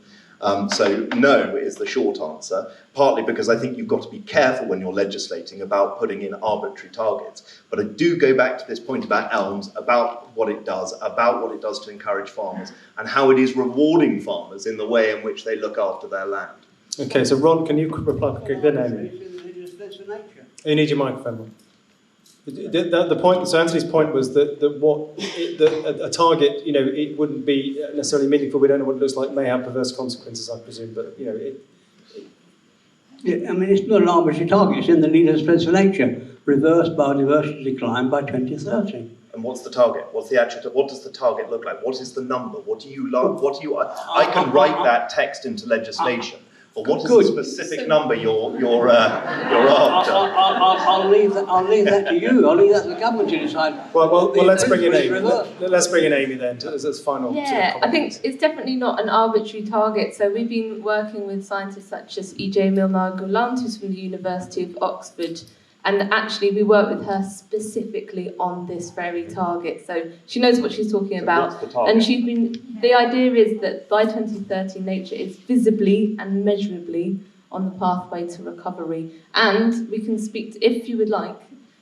F: So no is the short answer, partly because I think you've got to be careful when you're legislating about putting in arbitrary targets. But I do go back to this point about ELMS, about what it does to encourage farmers, and how it is rewarding farmers in the way in which they look after their land.
A: Okay, so Ron, can you reply quickly? Then Amy. You need your microphone, Ron. The point. So Anthony's point was that a target, it wouldn't be necessarily meaningful. We don't know what it looks like. May have perverse consequences, I presume. But
E: it's not an arbitrary target. It's in the leader's legislature. Reverse biodiversity decline by 2030.
F: And what's the target? What's the actual? What does the target look like? What is the number? What do you like? What do you? I can write that text into legislation. But what is the specific number you're after?
E: I'll leave that to you. I'll leave that to the government to decide.
A: Well, let's bring in Amy. Let's bring in Amy then as final.
G: Yeah, I think it's definitely not an arbitrary target. So we've been working with scientists such as E.J. Milner-Goulant, who's from the University of Oxford, and actually we work with her specifically on this very target. So she knows what she's talking about.
F: What's the target?
G: And the idea is that by 2030 nature is visibly and measurably on the pathway to recovery. And we can speak to, if you would like,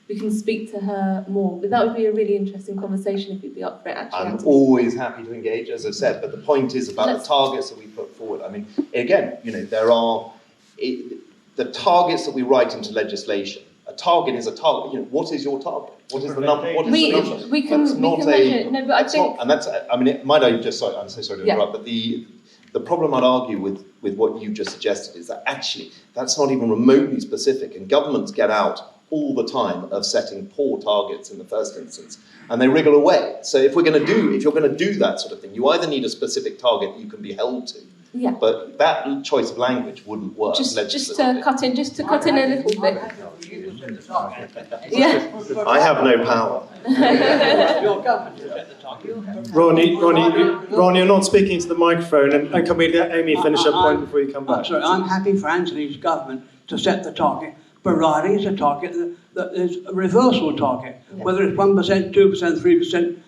G: we can speak to her more. But that would be a really interesting conversation if you'd be up for it, actually.
F: I'm always happy to engage, as I've said, but the point is about the targets that we put forward. I mean, again, there are the targets that we write into legislation. A target is a target. What is your target? What is the number? What is the number?
G: We can measure it. No, but I think...
F: I'm so sorry to interrupt, but the problem I'd argue with what you just suggested is that actually that's not even remotely specific, and governments get out all the time of setting poor targets in the first instance, and they wriggle away. So if you're going to do that sort of thing, you either need a specific target that you can be held to,
G: yeah.
F: But that choice of language wouldn't work.
G: Just to cut in a little bit. Yeah.
F: I have no power.
A: Ron, you're not speaking to the microphone, and can we let Amy finish her point before you come back?
E: Sorry, I'm happy for Anthony's government to set the target, providing it's a target that is a reversal target. Yeah. Whether it's 1%, 2%, 3%,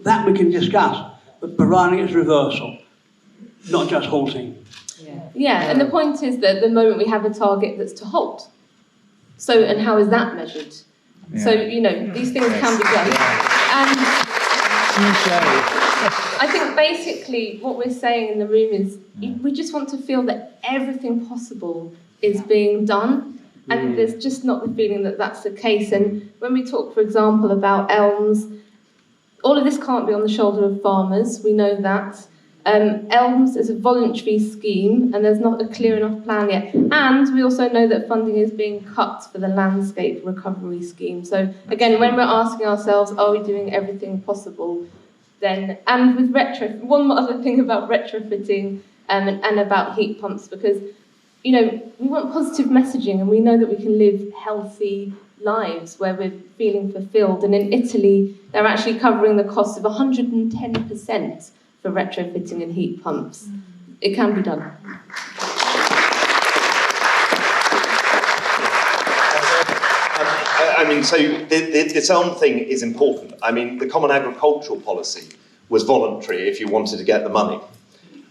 E: that we can discuss, but providing it's reversal, not just halting.
G: Yeah, and the point is that at the moment we have a target that's to halt. So, and how is that measured? Yeah. So, these things can be done. And I think basically what we're saying in the room is we just want to feel that everything possible is being done, and there's just not the feeling that that's the case. And when we talk, for example, about elms, all of this can't be on the shoulder of farmers, we know that. Elms is a voluntary scheme, and there's not a clear enough plan yet. And we also know that funding is being cut for the landscape recovery scheme. So again, when we're asking ourselves, are we doing everything possible? Then, and with one other thing about retrofitting and about heat pumps, because we want positive messaging, and we know that we can live healthy lives where we're feeling fulfilled. And in Italy, they're actually covering the cost of 110%. For retrofitting and heat pumps. It can be done.
F: So this elm thing is important. I mean, the Common Agricultural Policy was voluntary if you wanted to get the money.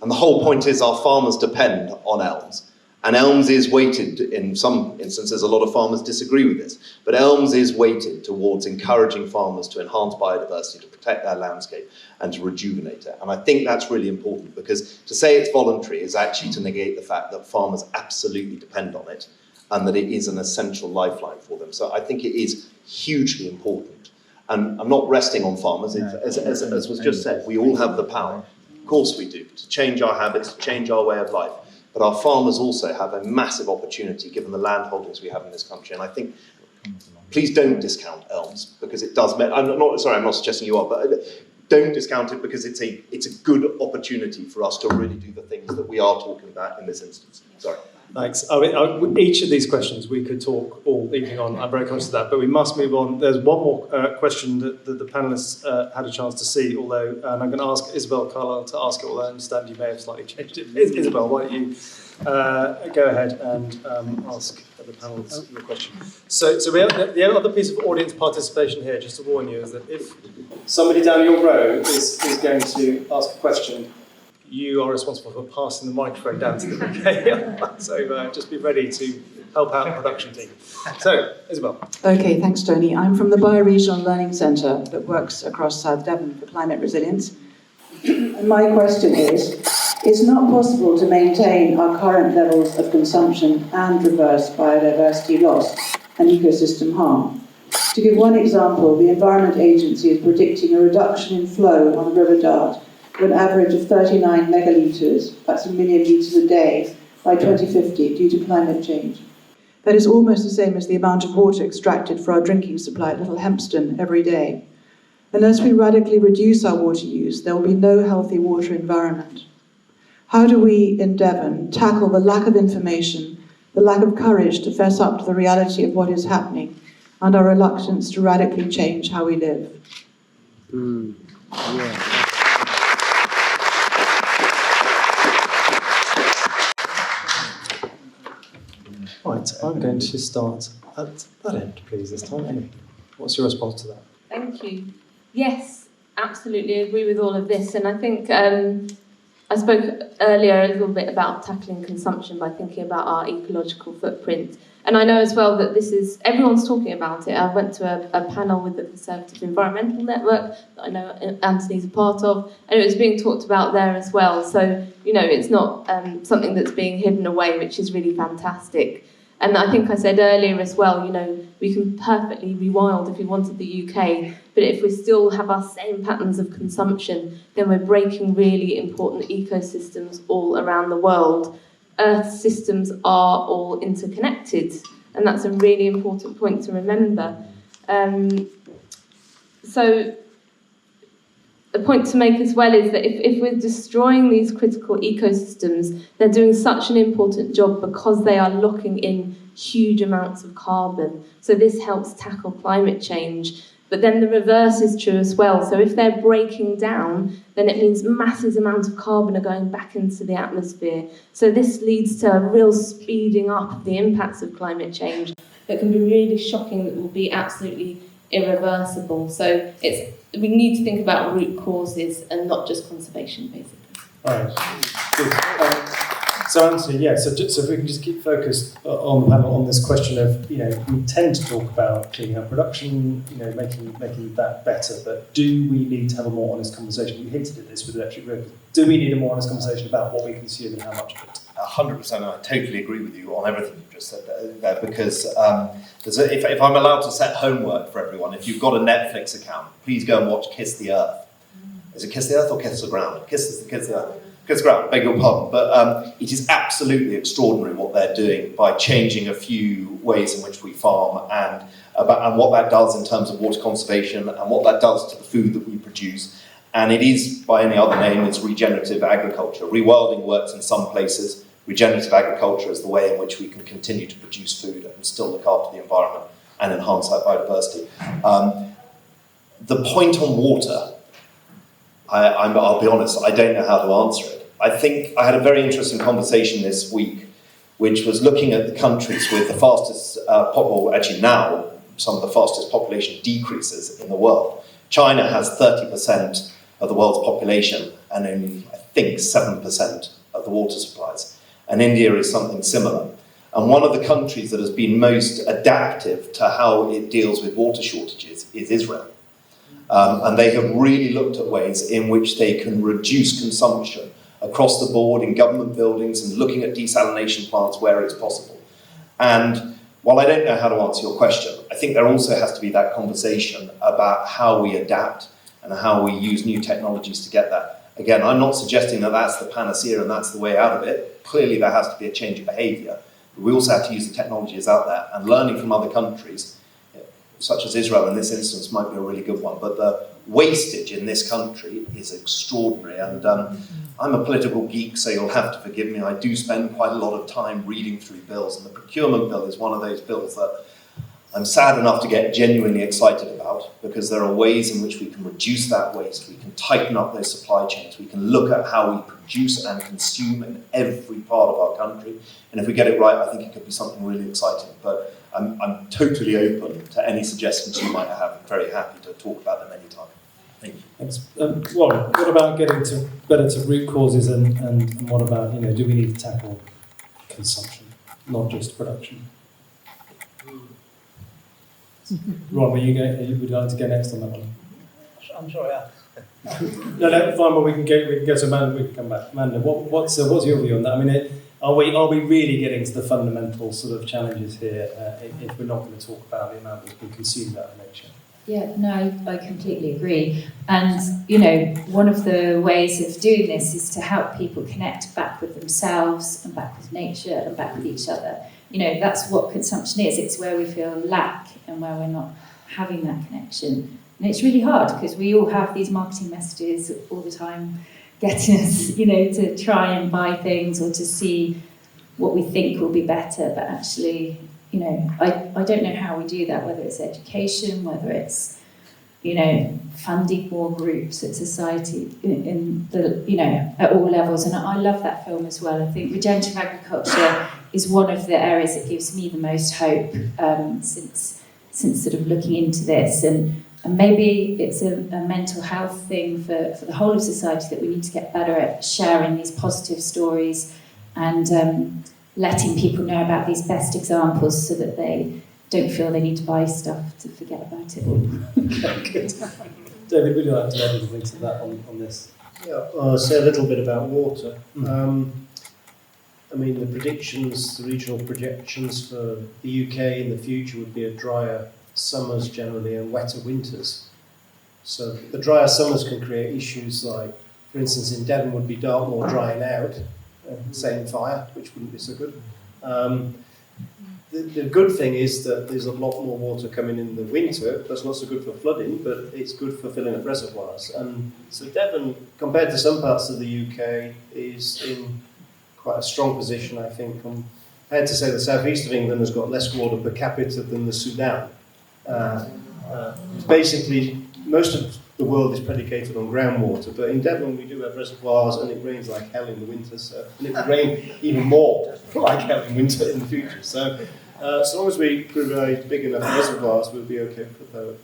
F: And the whole point is our farmers depend on elms. And elms is weighted, in some instances, a lot of farmers disagree with this, but elms is weighted towards encouraging farmers to enhance biodiversity, to protect their landscape, and to rejuvenate it. And I think that's really important, because to say it's voluntary is actually to negate the fact that farmers absolutely depend on it, and that it is an essential lifeline for them. So I think it is hugely important. And I'm not resting on farmers, as was just said, we all have the power. Of course we do, to change our habits, to change our way of life. But our farmers also have a massive opportunity given the land holdings we have in this country. And I think, please don't discount elms, because it does, I'm not suggesting you are, but don't discount it, because it's a good opportunity for us to really do the things that we are talking about in this instance. Sorry.
A: Thanks. Each of these questions we could talk all evening on. I'm very conscious of that, but we must move on. There's one more question that the panellists had a chance to see, and I'm going to ask Isabel Carlisle to ask it, although I understand you may have slightly changed it. Isabel, why don't you go ahead and ask the panellists your question. So we have the other piece of audience participation here, just to warn you, is that if somebody down your row is going to ask a question, you are responsible for passing the microphone down to them, okay? So just be ready to help out the production team. So, Isabel.
J: Okay, thanks, Tony. I'm from the Bioregional Learning Centre that works across South Devon for climate resilience. And my question is, it's not possible to maintain our current levels of consumption and reverse biodiversity loss and ecosystem harm. To give one example, the Environment Agency is predicting a reduction in flow on the River Dart to an average of 39 megalitres, that's 1 million litres a day, by 2050 due to climate change. That is almost the same as the amount of water extracted for our drinking supply at Little Hempston every day. Unless we radically reduce our water use, there will be no healthy water environment. How do we, in Devon, tackle the lack of information, the lack of courage to fess up to the reality of what is happening, and our reluctance to radically change how we live?
A: Right, I'm going to start at that end, please, this time. Amy, what's your response to that?
G: Thank you. Yes, absolutely agree with all of this. And I think I spoke earlier a little bit about tackling consumption by thinking about our ecological footprint. And I know as well that everyone's talking about it. I went to a panel with the Conservative Environmental Network that I know Anthony's a part of, and it was being talked about there as well. So, it's not something that's being hidden away, which is really fantastic. And I think I said earlier as well, we can perfectly rewild if we wanted the UK, but if we still have our same patterns of consumption, then we're breaking really important ecosystems all around the world. Earth's systems are all interconnected, and that's a really important point to remember. So the point to make as well is that if we're destroying these critical ecosystems, they're doing such an important job because they are locking in huge amounts of carbon. So this helps tackle climate change. But then the reverse is true as well. So if they're breaking down, then it means massive amounts of carbon are going back into the atmosphere. So this leads to a real speeding up of the impacts of climate change that can be really shocking, that will be absolutely irreversible. So we need to think about root causes and not just conservation, basically.
A: All right. Good. So Anthony, so if we can just keep focused on the panel on this question of, we tend to talk about cleaning up production, making that better, but do we need to have a more honest conversation? You hinted at this with electric vehicles. Do we need a more honest conversation about what we consume and how much of it?
F: 100%, I totally agree with you on everything you just said there, because if I'm allowed to set homework for everyone, if you've got a Netflix account, please go and watch Kiss the Earth. Is it Kiss the Earth or Kiss the Ground? Kiss the Earth. Kiss the Ground, beg your pardon. But it is absolutely extraordinary what they're doing by changing a few ways in which we farm and what that does in terms of water conservation and what that does to the food that we produce. And it is, by any other name, it's regenerative agriculture. Rewilding works in some places. Regenerative agriculture is the way in which we can continue to produce food and still look after the environment and enhance our biodiversity. The point on water, I'll be honest, I don't know how to answer it. I think I had a very interesting conversation this week, which was looking at the countries with the fastest, actually now, some of the fastest population decreases in the world. China has 30% of the world's population and only, I think, 7% of the water supplies. And India is something similar. And one of the countries that has been most adaptive to how it deals with water shortages is Israel. And they have really looked at ways in which they can reduce consumption across the board in government buildings and looking at desalination plants where it's possible. And while I don't know how to answer your question, I think there also has to be that conversation about how we adapt and how we use new technologies to get that. Again, I'm not suggesting that that's the panacea and that's the way out of it. Clearly there has to be a change of behaviour. But we also have to use the technologies out there, and learning from other countries, such as Israel in this instance, might be a really good one. But the wastage in this country is extraordinary. And I'm a political geek, so you'll have to forgive me. I do spend quite a lot of time reading through bills, and the procurement bill is one of those bills that I'm sad enough to get genuinely excited about, because there are ways in which we can reduce that waste, we can tighten up those supply chains, we can look at how we produce and consume in every part of our country, and if we get it right, I think it could be something really exciting. But I'm totally open to any suggestions you might have. I'm very happy to talk about them anytime. Thank you.
A: Thanks. Warren, what about getting better to root causes, and what about, do we need to tackle consumption, not just production? Ron, would you like to go next on that one?
E: I'm sorry.
A: No, fine. Well, we can go to Amanda. We can come back. Amanda, what's your view on that? I mean, are we really getting to the fundamental sort of challenges here if we're not going to talk about the amount that's been consumed out of nature?
D: Yeah, no, I completely agree. And, one of the ways of doing this is to help people connect back with themselves and back with nature and back with each other. That's what consumption is. It's where we feel lack and where we're not having that connection. And it's really hard because we all have these marketing messages all the time getting us, to try and buy things or to see what we think will be better. But actually, I don't know how we do that, whether it's education, whether it's, funding more groups at society in the, at all levels. And I love that film as well. I think regenerative agriculture is one of the areas that gives me the most hope since sort of looking into this. And maybe it's a mental health thing for the whole of society, that we need to get better at sharing these positive stories and letting people know about these best examples so that they don't feel they need to buy stuff to forget about it all.
A: Good. David, would you like to add anything to that on this?
C: Yeah, I'll say a little bit about water. I mean, the regional projections for the UK in the future would be a drier summers generally and wetter winters. So the drier summers can create issues like, for instance, in Devon would be Dartmoor drying out, setting fire, which wouldn't be so good. The good thing is that there's a lot more water coming in the winter. That's not so good for flooding, but it's good for filling up reservoirs. And so Devon, compared to some parts of the UK, is in quite a strong position, I think. I had to say the southeast of England has got less water per capita than the Sudan. Basically, most of the world is predicated on groundwater, but in Devon we do have reservoirs, and it rains like hell in the winter, and it will rain even more like hell in winter in the future. So as long as we provide big enough reservoirs, we'll be okay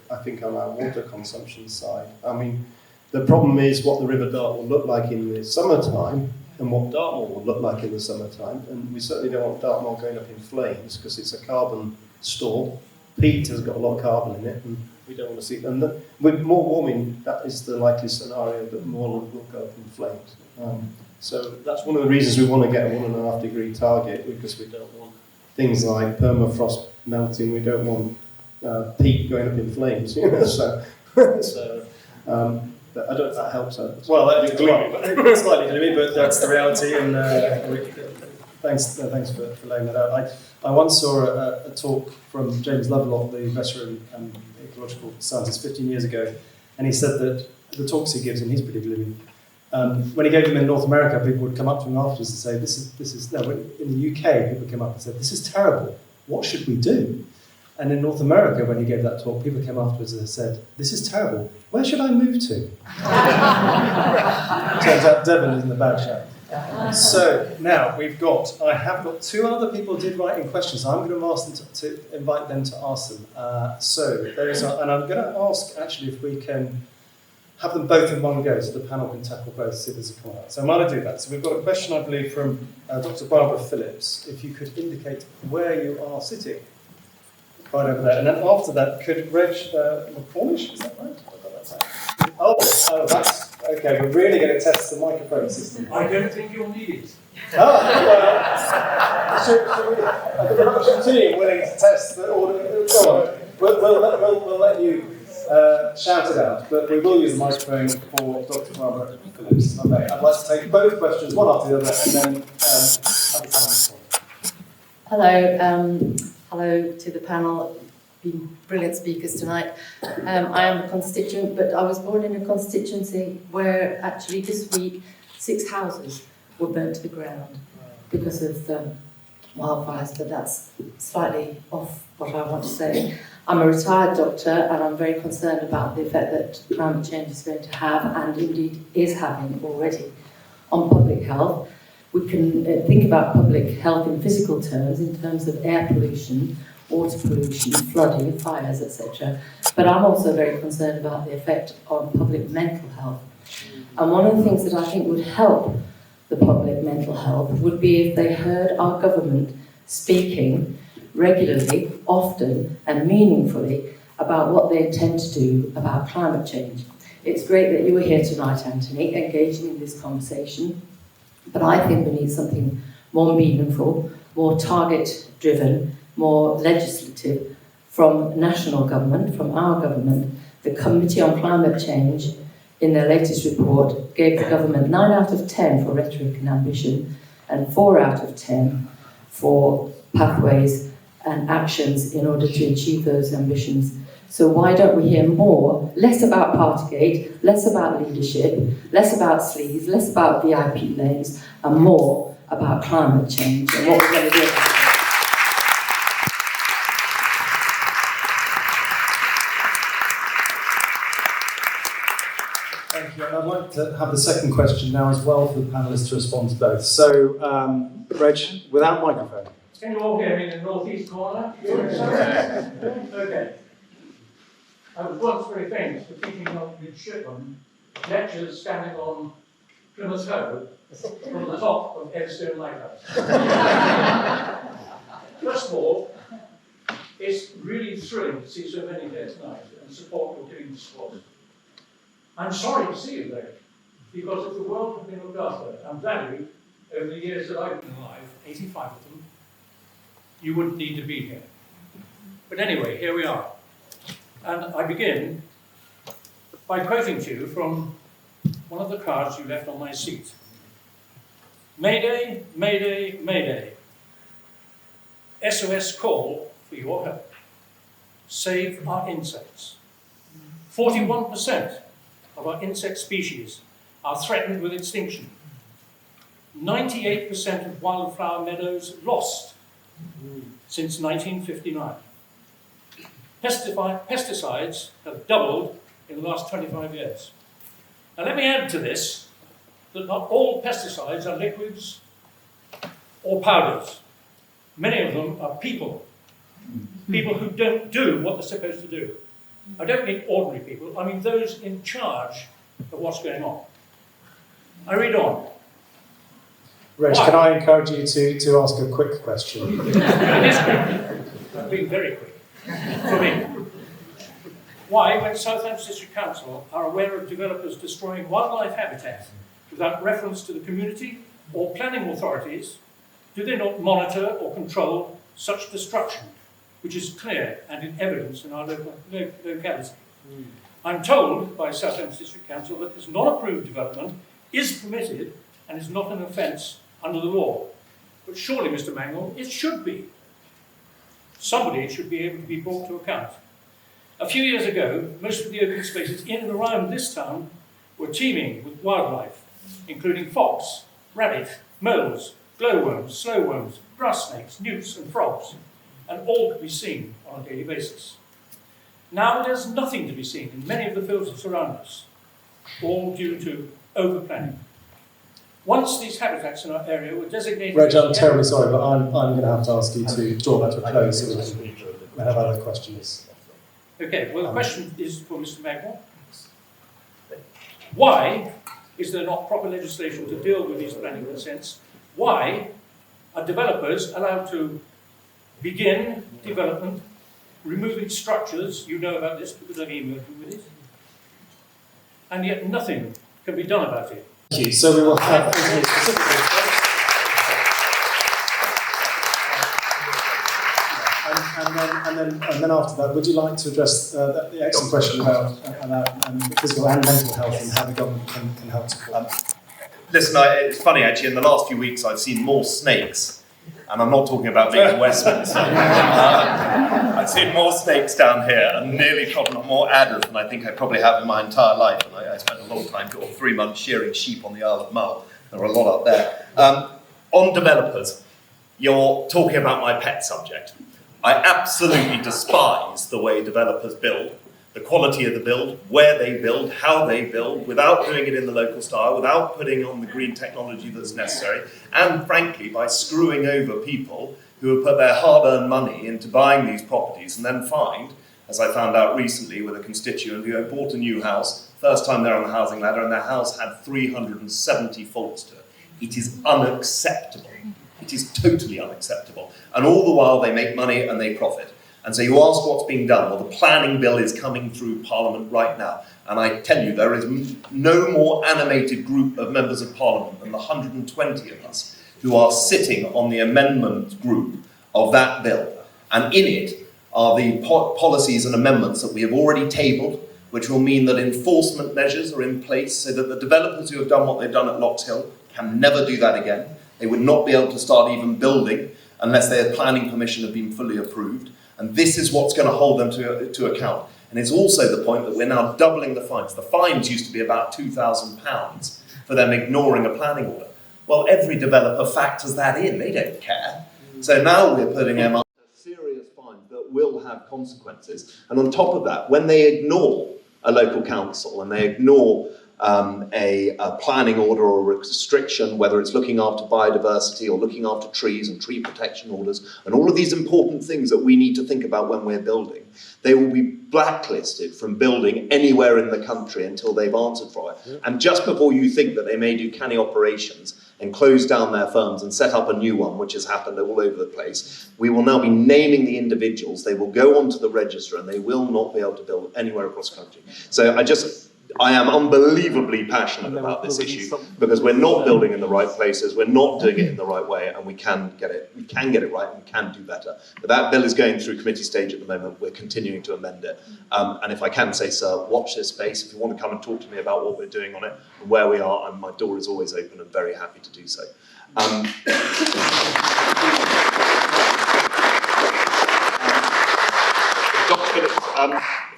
C: I think on our water consumption side. I mean, the problem is what the River Dart will look like in the summertime and what Dartmoor will look like in the summertime, and we certainly don't want Dartmoor going up in flames because it's a carbon store. Peat has got a lot of carbon in it, and we don't want to see it. And with more warming, that is the likely scenario that moorland will go up in flames. So that's one of the reasons we want to get a 1.5 degree target, because we don't want things like permafrost melting. We don't want peat going up in flames. But I don't know if that helps.
A: Well, that'd be gloomy, but slightly gloomy, but that's the reality. And thanks for laying that out. I once saw a talk from James Lovelock, the veteran ecological scientist, 15 years ago, and he said that the talks he gives, and he's pretty gloomy, when he gave them in North America, people would come up to him afterwards and say, in the UK, people came up and said, this is terrible, what should we do? And in North America, when he gave that talk, people came afterwards and said, this is terrible, where should I move to? Turns out Devon is in the bad shape. So now I have got two other people who did write in questions. I'm going to ask them to invite them to ask them. And I'm going to ask actually if we can have them both in one go, so the panel can tackle both, see if there's a comment. So I'm going to do that. So we've got a question, I believe, from Dr. Barbara Phillips. If you could indicate where you are sitting, right over there. And then after that, could Reg McCormish, is that right? Oh, that's okay. We're really going to test the microphone system.
K: I don't think you'll need it.
A: The production team willing to test the audio. Go on. We'll let you shout it out, but we will use the microphone for Dr. Barbara Phillips. Okay. I'd like to take both questions, one after the other, and then have the time.
L: Hello to the panel. Been brilliant speakers tonight. I am a constituent, but I was born in a constituency where actually this week 6 houses were burnt to the ground because of wildfires, but that's slightly off what I want to say. I'm a retired doctor, and I'm very concerned about the effect that climate change is going to have, and indeed is having already, on public health. We can think about public health in physical terms, in terms of air pollution, water pollution, flooding, fires, etc. But I'm also very concerned about the effect on public mental health. And one of the things that I think would help the public mental health would be if they heard our government speaking regularly, often and meaningfully about what they intend to do about climate change. It's great that you were here tonight, Anthony, engaging in this conversation, but I think we need something more meaningful, more target-driven, more legislative from national government, from our government. The Committee on Climate Change, in their latest report, gave the government 9 out of 10 for rhetoric and ambition, and 4 out of 10 for pathways and actions in order to achieve those ambitions. So why don't we hear more, less about Partygate, less about leadership, less about sleaze, less about VIP lanes, and more about climate change and what we're going to do about it.
A: Thank you. And I'd like to have the second question now as well for the panellists to respond to both. So, Reg, without microphone.
K: Can you all hear me in the northeast corner? Okay. I was once very famous for teaching young midshipmen lectures standing on Plymouth Hoe from the top of Edstone Lighthouse. First of all, it's really thrilling to see so many here tonight and support your giving support. I'm sorry to see you though, because if the world had been looked after and valued over the years that I've been alive, 85 of them, you wouldn't need to be here. But anyway, here we are. And I begin by quoting to you from one of the cards you left on my seat. Mayday, Mayday, Mayday. SOS call for your help. Save our insects. 41% of our insect species are threatened with extinction. 98% of wildflower meadows lost since 1959. Pesticides have doubled in the last 25 years. Now let me add to this that not all pesticides are liquids or powders. Many of them are people who don't do what they're supposed to do. I don't mean ordinary people, I mean those in charge of what's going on. I read on.
A: Reg, can I encourage you to ask a quick question?
K: It is quick. I'm being very quick. For me. Why, when Southampton District Council are aware of developers destroying wildlife habitat without reference to the community or planning authorities, do they not monitor or control such destruction, which is clear and in evidence in our locality? I'm told by Southampton District Council that this non-approved development is permitted and is not an offence under the law. But surely, Mr. Mangnall, it should be. Somebody should be able to be brought to account. A few years ago, most of the open spaces in and around this town were teeming with wildlife, including fox, rabbit, moles, glowworms, slowworms, grass snakes, newts and frogs, and all could be seen on a daily basis. Now there's nothing to be seen in many of the fields that surround us, all due to over-planning. Once these habitats in our area were designated...
A: Reg, I'm terribly sorry, but I'm going to have to ask you to draw that to a close so we can have other questions.
K: Okay, well the question is for Mr. Mangnall. Why is there not proper legislation to deal with these planning consents? Why are developers allowed to begin development, removing structures, you know about this because I've been working with it, and yet nothing can be done about it?
A: Thank you. So we will have... And then after that, would you like to address the excellent question about physical and mental health and how the government can help support?
F: Listen, it's funny actually, in the last few weeks I've seen more snakes, and I'm not talking about being in Westminster. I've seen more snakes down here and nearly trodden on more adders than I think I probably have in my entire life. And I spent a long time, 3 months, shearing sheep on the Isle of Mull. There are a lot up there. On developers, you're talking about my pet subject. I absolutely despise the way developers build, the quality of the build, where they build, how they build, without doing it in the local style, without putting on the green technology that's necessary, and frankly, by screwing over people who have put their hard-earned money into buying these properties and then find, as I found out recently with a constituent who had bought a new house, first time they're on the housing ladder, and their house had 370 faults to it. It is unacceptable. It is totally unacceptable. And all the while they make money and they profit. And so you ask what's being done. Well, the planning bill is coming through Parliament right now. And I tell you, there is no more animated group of members of Parliament than the 120 of us who are sitting on the amendment group of that bill. And in it are the policies and amendments that we have already tabled, which will mean that enforcement measures are in place so that the developers who have done what they've done at Lox Hill can never do that again. They would not be able to start even building unless their planning permission had been fully approved. And this is what's going to hold them to account. And it's also the point that we're now doubling the fines. The fines used to be about £2,000 for them ignoring a planning order. Well, every developer factors that in, they don't care. So now we're putting them up serious fines that will have consequences. And on top of that, when they ignore a local council and they ignore a planning order or a restriction, whether it's looking after biodiversity or looking after trees and tree protection orders, and all of these important things that we need to think about when we're building, they will be blacklisted from building anywhere in the country until they've answered for it. Yeah. And just before you think that they may do canny operations and close down their firms and set up a new one, which has happened all over the place, we will now be naming the individuals. They will go onto the register and they will not be able to build anywhere across the country. So I am unbelievably passionate about this issue because we're not building in the right places, we're not doing it in the right way, and we can get it right and we can do better. But that bill is going through committee stage at the moment. We're continuing to amend it. And if I can say, sir, watch this space. If you want to come and talk to me about what we're doing on it and where we are, my door is always open and very happy to do so. Dr. Phillips,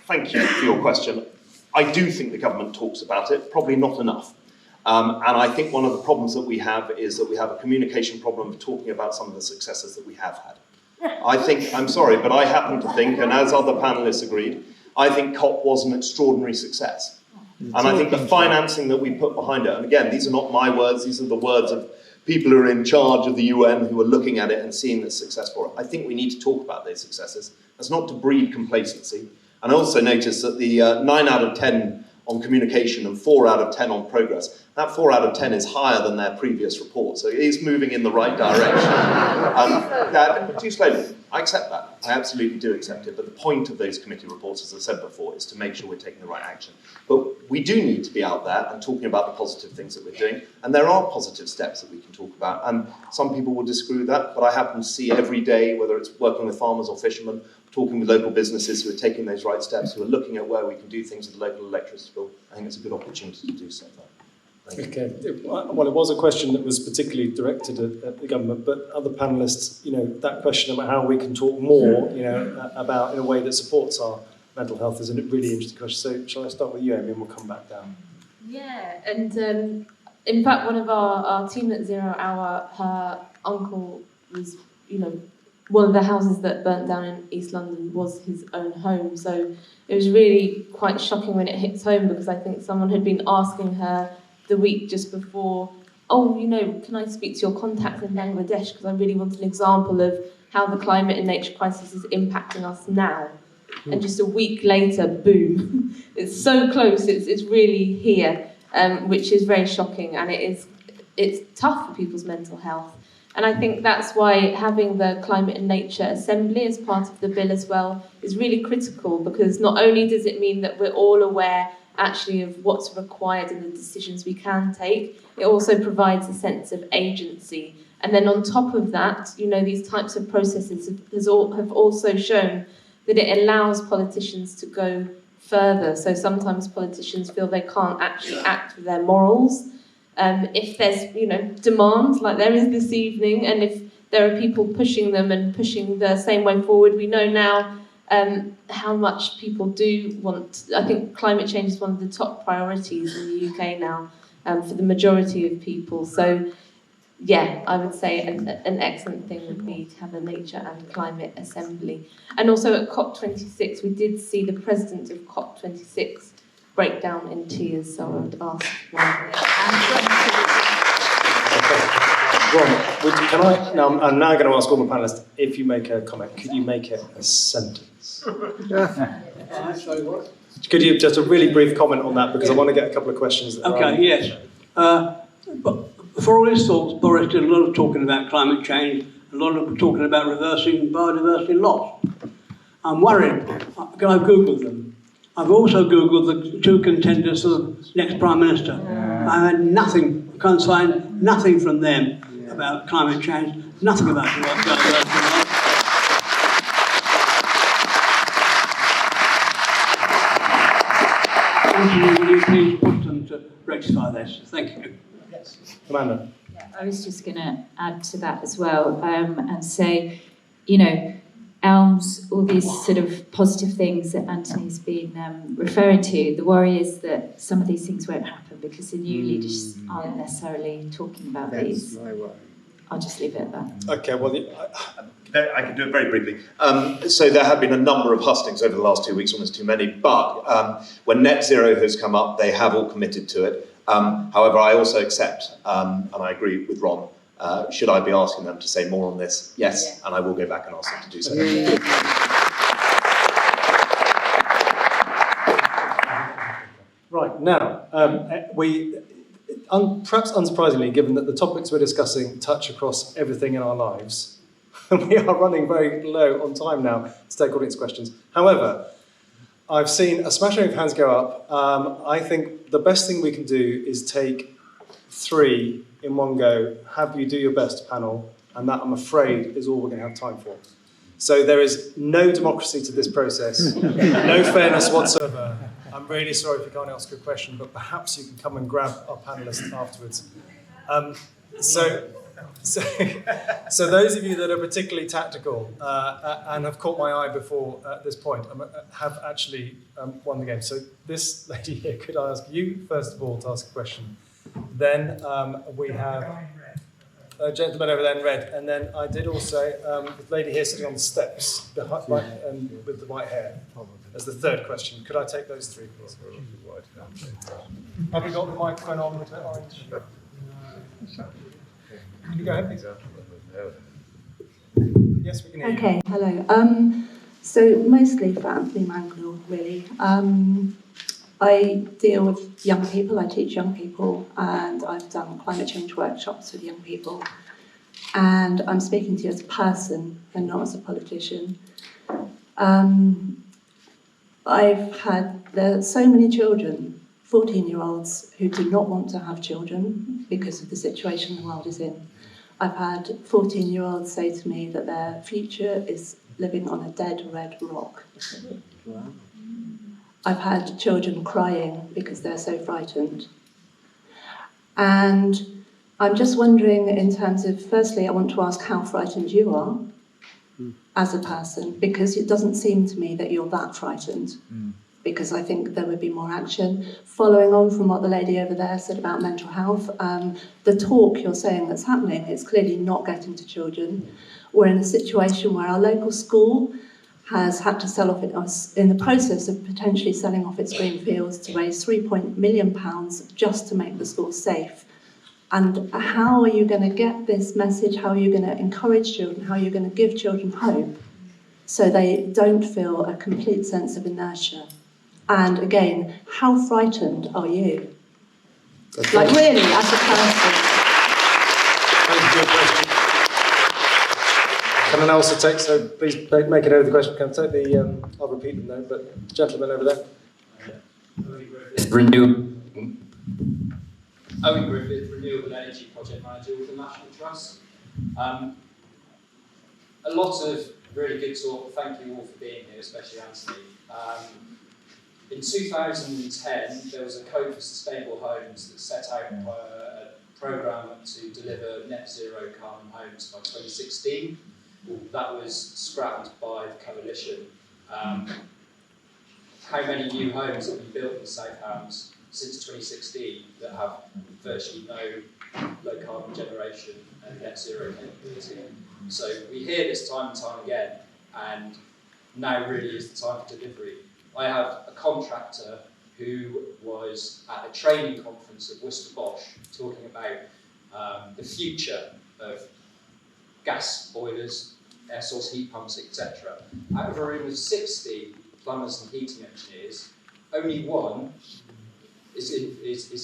F: thank you for your question. I do think the government talks about it, probably not enough. And I think one of the problems that we have is that we have a communication problem of talking about some of the successes that we have had. I'm sorry, but I happen to think, and as other panellists agreed, I think COP was an extraordinary success. And I think the financing that we put behind it, and again, these are not my words, these are the words of people who are in charge of the UN who are looking at it and seeing the success for it. I think we need to talk about those successes. That's not to breed complacency. And I also noticed that the 9 out of 10 on communication and 4 out of 10 on progress, that 4 out of 10 is higher than their previous report. So it is moving in the right direction. Too slowly. I accept that. I absolutely do accept it. But the point of those committee reports, as I said before, is to make sure we're taking the right action. But we do need to be out there and talking about the positive things that we're doing. And there are positive steps that we can talk about. And some people will disagree with that, but I happen to see every day, whether it's working with farmers or fishermen, talking with local businesses who are taking those right steps, who are looking at where we can do things with the local electricity bill. I think it's a good opportunity to do so.
A: Okay. Well, it was a question that was particularly directed at the government, but other panellists, that question about how we can talk more, about in a way that supports our mental health is a really interesting question. So shall I start with you, Amy, and we'll come back down?
G: Yeah, and in fact, one of our team at 0 Hour, her uncle was, one of the houses that burnt down in East London was his own home. So it was really quite shocking when it hits home, because I think someone had been asking her the week just before, can I speak to your contact in Bangladesh? Because I really want an example of how the climate and nature crisis is impacting us now. And just a week later, boom. It's so close, it's really here, which is very shocking, and it's tough for people's mental health. And I think that's why having the Climate and Nature Assembly as part of the bill as well is really critical, because not only does it mean that we're all aware actually of what's required and the decisions we can take, it also provides a sense of agency. And then on top of that, these types of processes have also shown that it allows politicians to go further. So sometimes politicians feel they can't actually act with their morals. If there's, demands like there is this evening, and if there are people pushing them and pushing the same way forward, we know now how much people do want. I think climate change is one of the top priorities in the UK now for the majority of people. So, yeah, I would say an excellent thing would be to have a Nature and Climate Assembly. And also at COP26, we did see the president of COP26 break down in tears, so I would ask
A: I'm now going to ask all the panellists, if you make a comment, could you make it a sentence? Could you just a really brief comment on that, because I want to get a couple of questions.
E: Yes. But for all his thoughts, Boris did a lot of talking about climate change, a lot of talking about reversing biodiversity loss. I'm worried, because I've Googled them. I've also Googled the two contenders for the next Prime Minister. I had nothing, I can't find nothing from them about climate change, nothing about biodiversity loss. Will you please push them to rectify this? Thank you.
A: Yes. Amanda.
D: Yeah, I was just going to add to that as well, and say, elms, all these sort of positive things that Anthony's been referring to. The worry is that some of these things won't happen because the new leaders aren't necessarily talking about these. I'll just leave it at that.
A: Okay, well,
F: I can do it very briefly. So there have been a number of hustings over the last 2 weeks, almost too many, but when net zero has come up, they have all committed to it. However, I also accept, and I agree with Ron, should I be asking them to say more on this? Yes, and I will go back and ask them to do so.
A: Right, now, perhaps unsurprisingly, given that the topics we're discussing touch across everything in our lives, we are running very low on time now to take audience questions. However, I've seen a smattering of hands go up. I think the best thing we can do is take 3 in one go. Have you do your best, panel, and that, I'm afraid, is all we're going to have time for. So there is no democracy to this process, no fairness whatsoever. I'm really sorry if you can't ask a question, but perhaps you can come and grab our panellists afterwards. So those of you that are particularly tactical and have caught my eye before at this point have actually won the game. So this lady here, could I ask you first of all to ask a question? Then we have a gentleman over there in red, and then I did also the lady here sitting on the steps behind, with the white hair as the third question. Could I take those 3, please? Have we got the microphone on with the orange? Can you go ahead, please? Yes, we can hear you.
J: Okay, hello. So mostly for Anthony Mangnall, really. I deal with young people, I teach young people, and I've done climate change workshops with young people. And I'm speaking to you as a person and not as a politician. There are so many children, 14-year-olds, who do not want to have children because of the situation the world is in. I've had 14-year-olds say to me that their future is living on a dead red rock. I've had children crying because they're so frightened. And I'm just wondering, in terms of, firstly, I want to ask how frightened you are as a person, because it doesn't seem to me that you're that frightened, because I think there would be more action. Following on from what the lady over there said about mental health, the talk you're saying that's happening, it's clearly not getting to children. We're in a situation where our local school has had to sell off in the process of potentially selling off its green fields to raise £3 million just to make the school safe. And how are you going to get this message? How are you going to encourage children? How are you going to give children hope so they don't feel a complete sense of inertia? And again, how frightened are you? Like really, as a person?
A: Thank you for your question. Can I also take, so please make it over the question, can I take the, I'll repeat them though, but gentleman over there.
M: Owen Griffith, Renewable Energy Project Manager with the National Trust. A lot of really good talk, thank you all for being here, especially Anthony. In 2010, there was a Code for Sustainable Homes that set out a programme to deliver net zero carbon homes by 2016. That was scrapped by the coalition. How many new homes have been built in South Hams since 2016 that have virtually no low carbon generation and net zero capability? So we hear this time and time again, and now really is the time for delivery. I have a contractor who was at a training conference at Worcester Bosch talking about the future of gas boilers, air source heat pumps, etc. Out of a room of 60 plumbers and heating engineers, only one is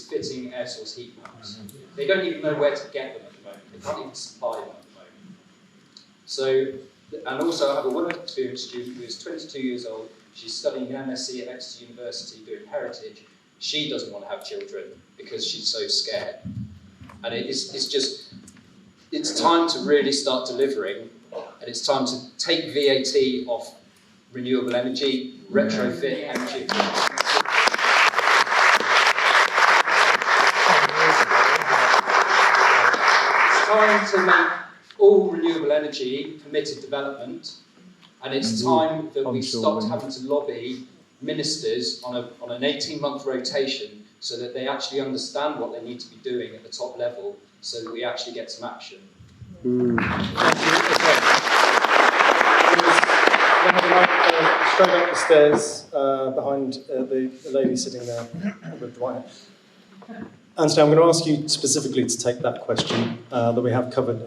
M: fitting air source heat pumps. They don't even know where to get them at the moment. They can't even supply them at the moment. So, and also I have a woman experienced student who is 22 years old. She's studying the MSc at Exeter University doing heritage. She doesn't want to have children because she's so scared. And it's time to really start delivering, and it's time to take VAT off renewable energy, retrofit energy. It's time to make all renewable energy permitted development, And it's time that we stopped having to lobby ministers on an 18-month rotation so that they actually understand what they need to be doing at the top level so that we actually get some action.
A: Straight up the stairs behind the lady sitting there with the white hair. Anthony, I'm going to ask you specifically to take that question that we have covered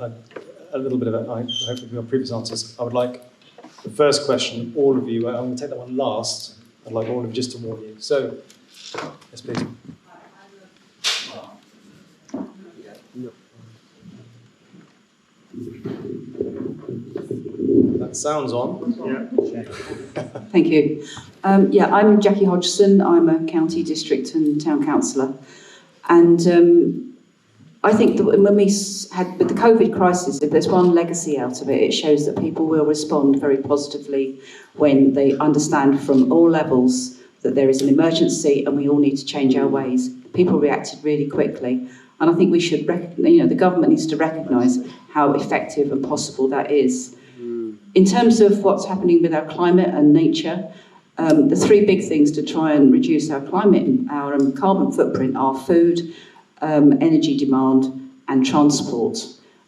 A: a little bit of it, hopefully with your previous answers. I would like the first question, all of you, I'm going to take that one last. I'd like all of you just to warn you. So, yes, please. That sounds on. Yeah.
J: Thank you. I'm Jackie Hodgson. I'm a county, district and town councillor. And I think that when we had, with the COVID crisis, if there's one legacy out of it, it shows that people will respond very positively when they understand from all levels that there is an emergency and we all need to change our ways. People reacted really quickly. And I think we should, the government needs to recognise how effective and possible that is. In terms of what's happening with our climate and nature, the three big things to try and reduce our climate, our carbon footprint are food, energy demand and transport.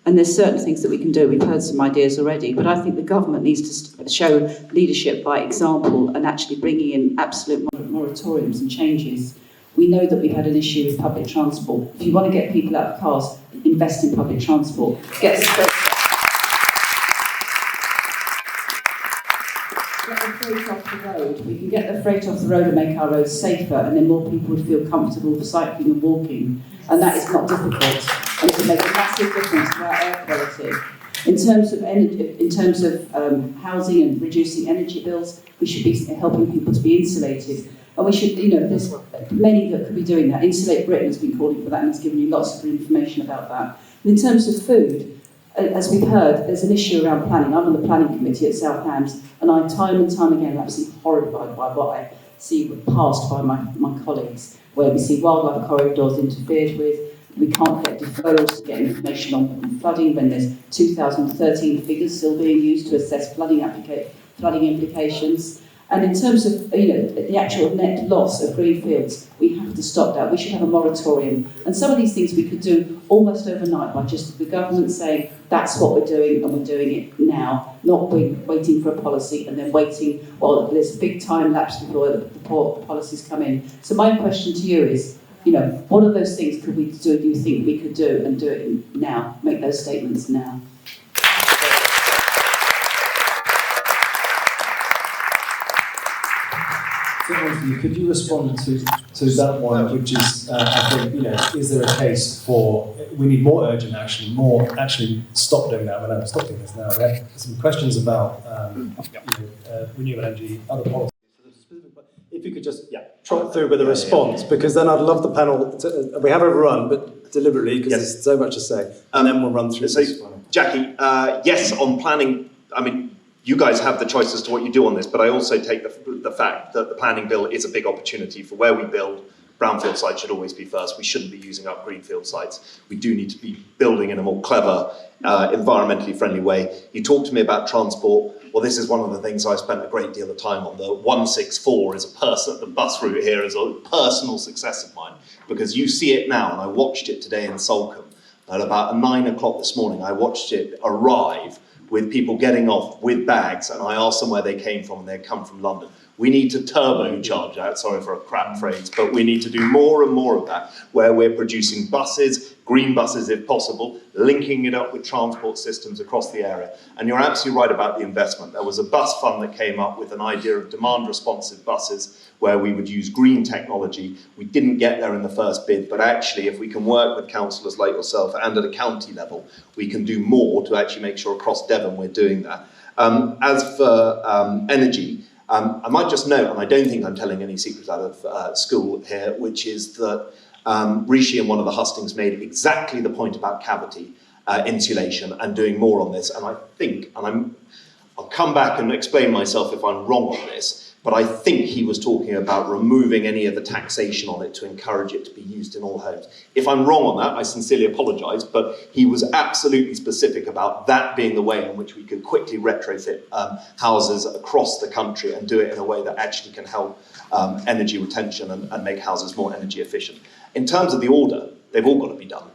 J: And there's certain things that we can do. We've heard some ideas already, but I think the government needs to show leadership by example and actually bringing in absolute moratoriums and changes. We know that we've had an issue with public transport. If you want to get people out of cars, invest in public transport. Get the freight off the road. We can get the freight off the road and make our roads safer, and then more people would feel comfortable for cycling and walking. And that is not difficult, and it can make a massive difference to our air quality. In terms of energy, in terms of housing and reducing energy bills, we should be helping people to be insulated. And we should, there's many that could be doing that. Insulate Britain has been calling for that and has given you lots of information about that. And in terms of food, as we've heard, there's an issue around planning. I'm on the planning committee at South Hams, and I time and time again am absolutely horrified by what I see passed by my colleagues, where we see wildlife corridors interfered with. We can't get deferrals to get information on flooding when there's 2013 figures still being used to assess flooding implications. And in terms of the actual net loss of green fields, we have to stop that. We should have a moratorium. And some of these things we could do almost overnight by just the government saying that's what we're doing and we're doing it now, not waiting for a policy and then waiting while there's a big time lapse before the policies come in. So my question to you is, what are those things could we do, do you think we could do and do it now, make those statements now?
A: So, Anthony, could you respond to that one, which is, I think, is there a case for, we need more urgent action, more actually stop doing that, we're not stop doing this now. We have some questions about renewable energy, other policies. If you could just trot through with a response, because then I'd love the panel to, we have overrun, but deliberately, because there's so much to say, and then we'll run through this.
F: Jackie, yes, on planning, you guys have the choice as to what you do on this, but I also take the fact that the planning bill is a big opportunity for where we build. Brownfield sites should always be first. We shouldn't be using up greenfield sites. We do need to be building in a more clever, environmentally friendly way. You talked to me about transport. Well, this is one of the things I spent a great deal of time on. The 164 is the bus route here is a personal success of mine, because you see it now, and I watched it today in Salcombe. At about 9 o'clock this morning, I watched it arrive with people getting off with bags, and I asked them where they came from, and they'd come from London. We need to turbocharge that, sorry for a crap phrase, but we need to do more and more of that, where we're producing buses, green buses if possible, linking it up with transport systems across the area. And you're absolutely right about the investment. There was a bus fund that came up with an idea of demand-responsive buses, where we would use green technology. We didn't get there in the first bid, but actually if we can work with councillors like yourself and at a county level, we can do more to actually make sure across Devon we're doing that. As for energy, I might just note, and I don't think I'm telling any secrets out of school here, which is that Rishi and one of the hustings made exactly the point about cavity insulation and doing more on this. And I think, and I'll come back and explain myself if I'm wrong on this, But I think he was talking about removing any of the taxation on it to encourage it to be used in all homes. If I'm wrong on that, I sincerely apologise, but he was absolutely specific about that being the way in which we could quickly retrofit houses across the country and do it in a way that actually can help energy retention and make houses more energy efficient. In terms of the order, they've all got to be done.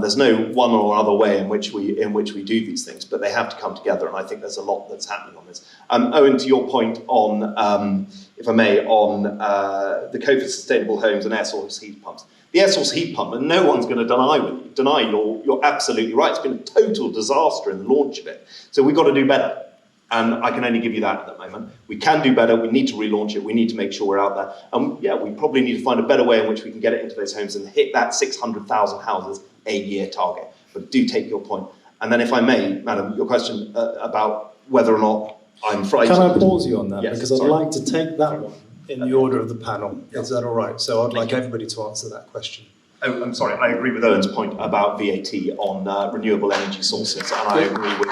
F: There's no one or other way in which we do these things, but they have to come together, and I think there's a lot that's happening on this. Owen, to your point on, if I may, on the code for sustainable homes and air source heat pumps. The air source heat pump, and no one's going to deny you're absolutely right. It's been a total disaster in the launch of it. So we've got to do better. And I can only give you that at the moment. We can do better. We need to relaunch it. We need to make sure we're out there. And yeah, we probably need to find a better way in which we can get it into those homes and hit that 600,000 houses a year target. But do take your point. And then if I may, Madam, your question about whether or not I'm frightened.
A: Can I pause you on that?
F: Yes,
A: because I'd like to take that one in the order of the panel. Is that all right? So I'd like everybody to answer that question.
F: Oh, I'm sorry, I agree with Owen's point about VAT on renewable energy sources, and I agree with,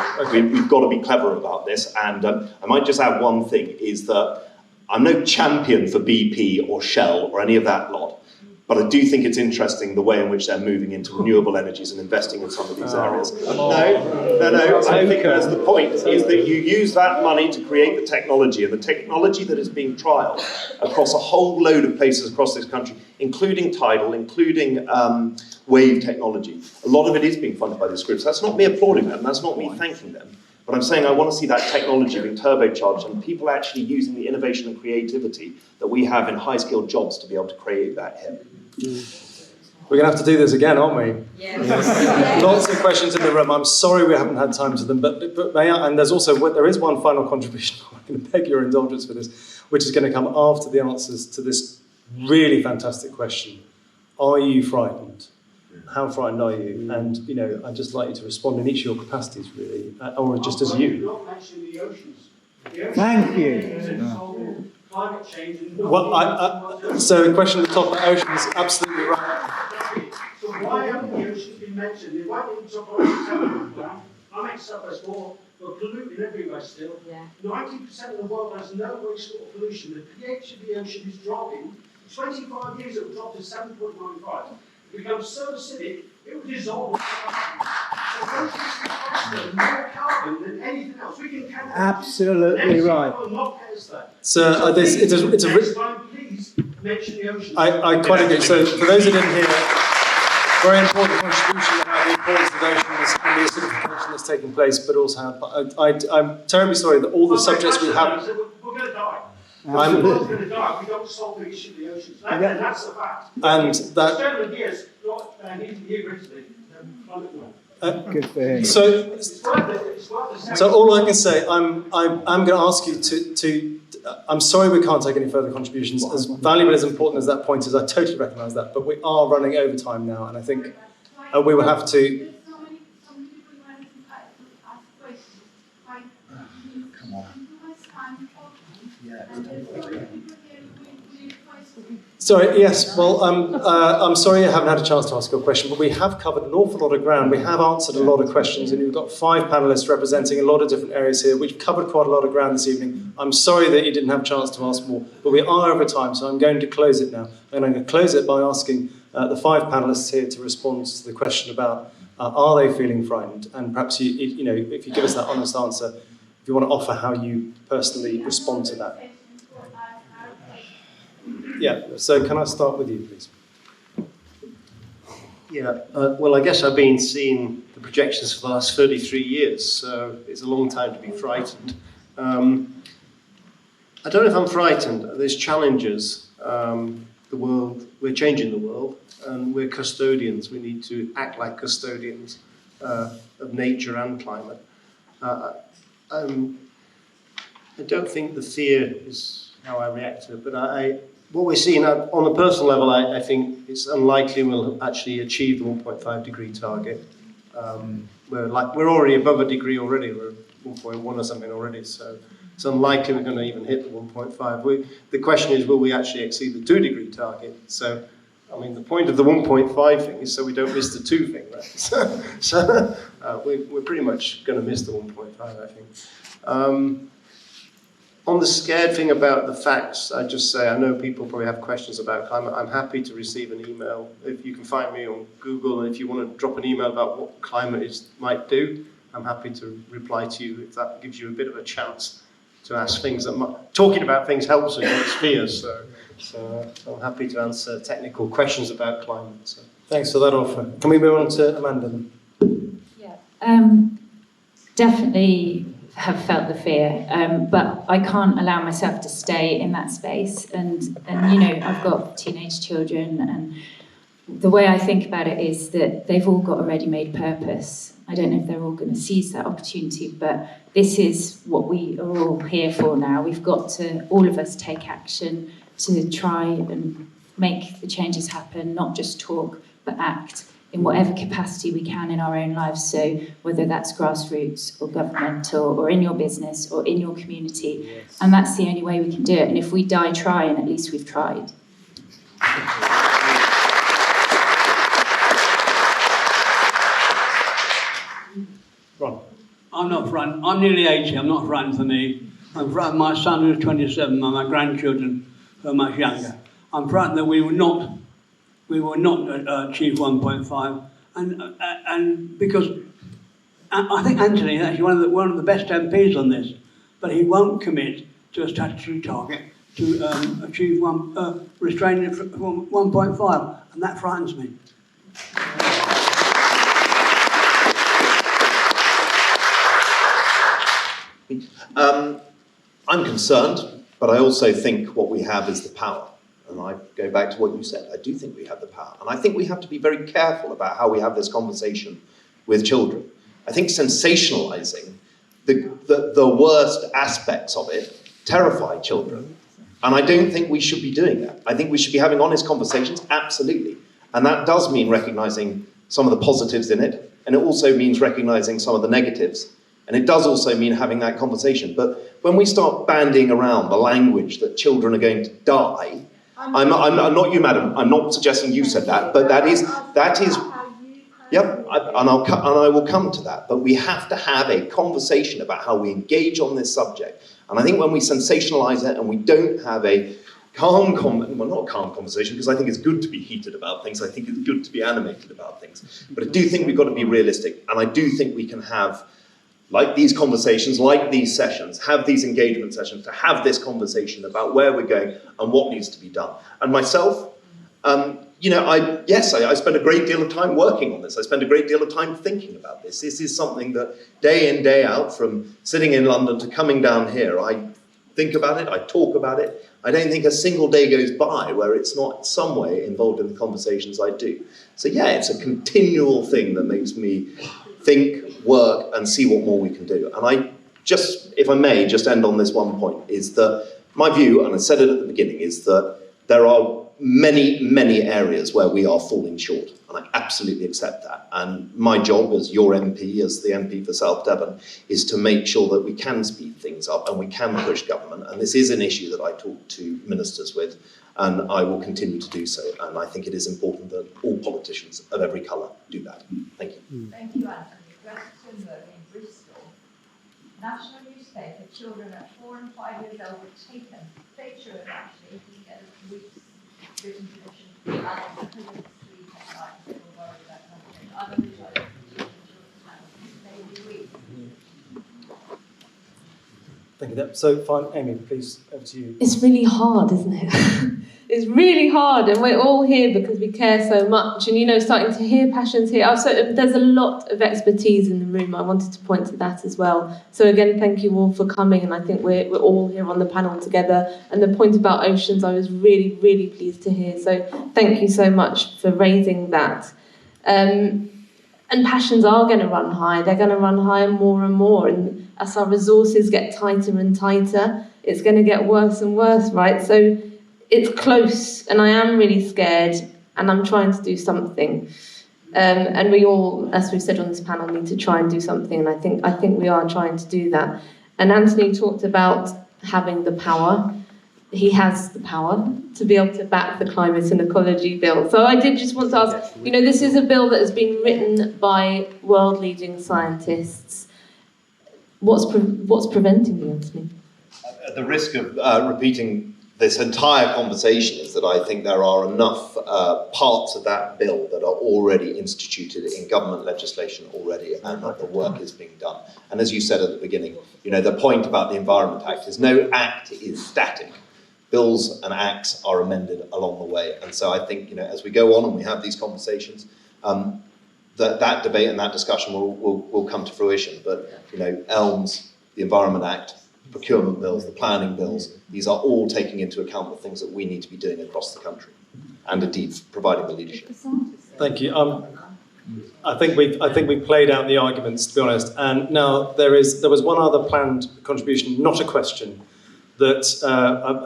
F: we've got to be clever about this, and I might just add one thing, is that I'm no champion for BP or Shell or any of that lot, but I do think it's interesting the way in which they're moving into renewable energies and investing in some of these areas. No, I think that's the point, is that you use that money to create the technology, and the technology that is being trialled across a whole load of places across this country, including tidal, including wave technology. A lot of it is being funded by these groups. That's not me applauding them, that's not me thanking them. But I'm saying I want to see that technology being turbocharged and people actually using the innovation and creativity that we have in high-skilled jobs to be able to create that here.
A: We're going to have to do this again, aren't we? Yes. Lots of questions in the room. I'm sorry we haven't had time to them, but may I, and there is one final contribution. I'm going to beg your indulgence for this, which is going to come after the answers to this really fantastic question. Are you frightened? How frightened are you? And, you know, I'd just like you to respond in each of your capacities, really, or just as you.
N: Thank you.
A: Climate change. Well, so the question at the top of the ocean is absolutely right.
O: So why haven't the oceans been mentioned? They went into a I'm ex-Southwest War, we're polluting everywhere still. 90% of the world has no wastewater pollution. The pH of the ocean is dropping. 25 years it will drop to 7.95. It becomes so acidic, it will dissolve. So oceans are more carbon than anything else. We can count.
N: Absolutely right.
A: So it's a
O: next time, please mention the ocean.
A: I quite agree. So for those who didn't hear, very important contribution about the importance of oceans and the acidification that's taking place, but also how, I'm terribly sorry that all the subjects we have.
O: We're going to die. The world's going to die if we don't solve the issue of the oceans. That's a fact.
A: And that.
O: Gentlemen here need to be here recently.
N: Good for him.
A: So all I can say, I'm going to ask you to. I'm sorry we can't take any further contributions. As valuable, as important as that point is, I totally recognise that. But we are running over time now, and I think we will have to.
N: Come on.
A: Sorry, yes, well, I'm sorry I haven't had a chance to ask your question, but we have covered an awful lot of ground. We have answered a lot of questions, and you've got 5 panellists representing a lot of different areas here. We've covered quite a lot of ground this evening. I'm sorry that you didn't have a chance to ask more, but we are over time, so I'm going to close it now. And I'm going to close it by asking the 5 panellists here to respond to the question about are they feeling frightened? And perhaps, you know, if you give us that honest answer, if you want to offer how you personally respond to that. Yeah, so can I start with you, please?
C: Yeah, well, I guess I've been seeing the projections for the last 33 years, so it's a long time to be frightened. I don't know if I'm frightened. There's challenges. The world, we're changing the world, and we're custodians. We need to act like custodians of nature and climate. I don't think the fear is how I react to it, but what we're seeing on a personal level, I think it's unlikely we'll actually achieve the 1.5 degree target. We're already above a degree already. We're at 1.1 or something already, so it's unlikely we're going to even hit the 1.5. The question is, will we actually exceed the 2 degree target? So, I mean, the point of the 1.5 thing is so we don't miss the 2 thing, right? So we're pretty much going to miss the 1.5, I think. On the scared thing about the facts, I just say, I know people probably have questions about climate. I'm happy to receive an email. If you can find me on Google, and if you want to drop an email about what climate might do, I'm happy to reply to you if that gives you a bit of a chance to ask things talking about things helps against fears. So I'm happy to answer technical questions about climate. So.
A: Thanks for that offer. Can we move on to Amanda then?
D: Yeah. Definitely have felt the fear, but I can't allow myself to stay in that space. And you know, I've got teenage children, and the way I think about it is that they've all got a ready-made purpose. I don't know if they're all going to seize that opportunity, but this is what we are all here for now. We've got to, all of us, take action to try and make the changes happen, not just talk, but act in whatever capacity we can in our own lives. So whether that's grassroots or governmental or in your business or in your community. Yes. And that's the only way we can do it. And if we die trying, at least we've tried.
A: Ron.
E: I'm not frightened. I'm nearly 80. I'm not frightened for me. I'm frightened my son who's 27 and my grandchildren who are much younger. I'm frightened that we will not achieve 1.5, and because I think Anthony is actually one of the best MPs on this, but he won't commit to a statutory target to achieve restraining it from 1.5, and that frightens me.
F: I'm concerned, but I also think what we have is the power. And I go back to what you said. I do think we have the power. And I think we have to be very careful about how we have this conversation with children. I think sensationalizing the worst aspects of it terrify children. And I don't think we should be doing that. I think we should be having honest conversations, absolutely. And that does mean recognizing some of the positives in it. And it also means recognizing some of the negatives. And it does also mean having that conversation. But when we start bandying around the language that children are going to die, I'm not you, madam. I'm not suggesting you said that, but that is. Yep, and I will come to that. But we have to have a conversation about how we engage on this subject. And I think when we sensationalize it and we don't have a not a calm conversation, because I think it's good to be heated about things. I think it's good to be animated about things. But I do think we've got to be realistic, and I do think we can have, like these conversations, like these sessions, have these engagement sessions, to have this conversation about where we're going and what needs to be done. And myself, I spend a great deal of time working on this. I spend a great deal of time thinking about this. This is something that day in, day out, from sitting in London to coming down here, I think about it, I talk about it. I don't think a single day goes by where it's not in some way involved in the conversations I do. So yeah, it's a continual thing that makes me think, work, and see what more we can do. And I just, if I may, just end on this one point, is that my view, and I said it at the beginning, is that there are many, many areas where we are falling short, and I absolutely accept that. And my job as your MP, as the MP for South Devon, is to make sure that we can speed things up and we can push government. And this is an issue that I talk to ministers with, and I will continue to do so. And I think it is important that all politicians of every colour do that. Thank you.
P: Thank you, Anthony. Thunberg in Bristol. National newspaper, children at 4 and 5 years old were taken. They should actually get a week's written permission. And couldn't sleep at night. They were worried about something. Other children maybe weeks.
A: Thank you. So fine, Amy, please, over to you.
G: It's really hard, isn't it? It's really hard, and we're all here because we care so much, and starting to hear passions here. There's a lot of expertise in the room. I wanted to point to that as well. So again, thank you all for coming, and I think we're all here on the panel together. And the point about oceans, I was really, really pleased to hear. So thank you so much for raising that. And passions are going to run high. They're going to run high more and more, and as our resources get tighter and tighter, it's going to get worse and worse, right? So it's close, and I am really scared, and I'm trying to do something. And we all, as we've said on this panel, need to try and do something, and I think we are trying to do that. And Anthony talked about having the power. He has the power to be able to back the climate and ecology bill. So I did just want to ask, this is a bill that has been written by world-leading scientists. What's preventing you, Anthony?
F: at the risk of repeating this entire conversation, is that I think there are enough parts of that bill that are already instituted in government legislation already, and that the work is being done. And as you said at the beginning, the point about the Environment Act is no act is static. Bills and acts are amended along the way. And so I think, as we go on and we have these conversations, that debate and that discussion will come to fruition. But, ELMS, the Environment Act, procurement bills, the planning bills, these are all taking into account the things that we need to be doing across the country, and indeed providing the leadership.
A: Thank you. I think we've played out the arguments, to be honest. And now there was one other planned contribution, not a question, that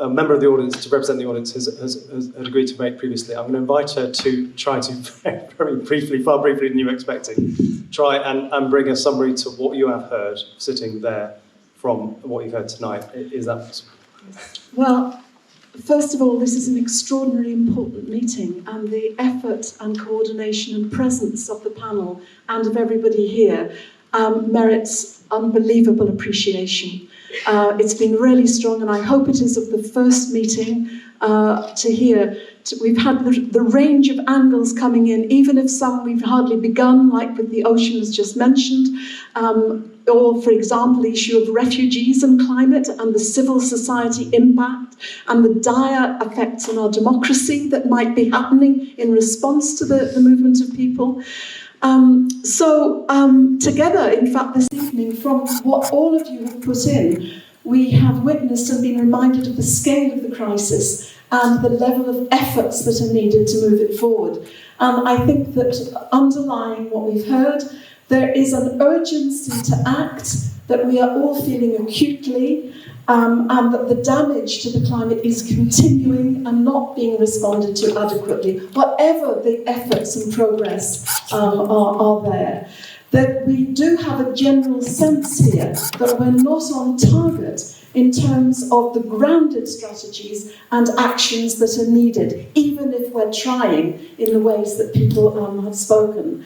A: a member of the audience, to represent the audience, has agreed to make previously. I'm going to invite her to try to very briefly, far briefly than you were expecting, try and bring a summary to what you have heard sitting there from what you've heard tonight. Is that possible?
Q: Well, first of all, this is an extraordinarily important meeting, and the effort and coordination and presence of the panel and of everybody here merits unbelievable appreciation. It's been really strong, and I hope it is of the first meeting to hear. We've had the range of angles coming in, even if some we've hardly begun, like with the oceans just mentioned, or, for example, the issue of refugees and climate and the civil society impact and the dire effects on our democracy that might be happening in response to the movement of people. Together, in fact, this evening, from what all of you have put in, we have witnessed and been reminded of the scale of the crisis and the level of efforts that are needed to move it forward. And I think that underlying what we've heard, there is an urgency to act that we are all feeling acutely, and that the damage to the climate is continuing and not being responded to adequately, whatever the efforts and progress are there. That we do have a general sense here that we're not on target in terms of the grounded strategies and actions that are needed, even if we're trying in the ways that people have spoken.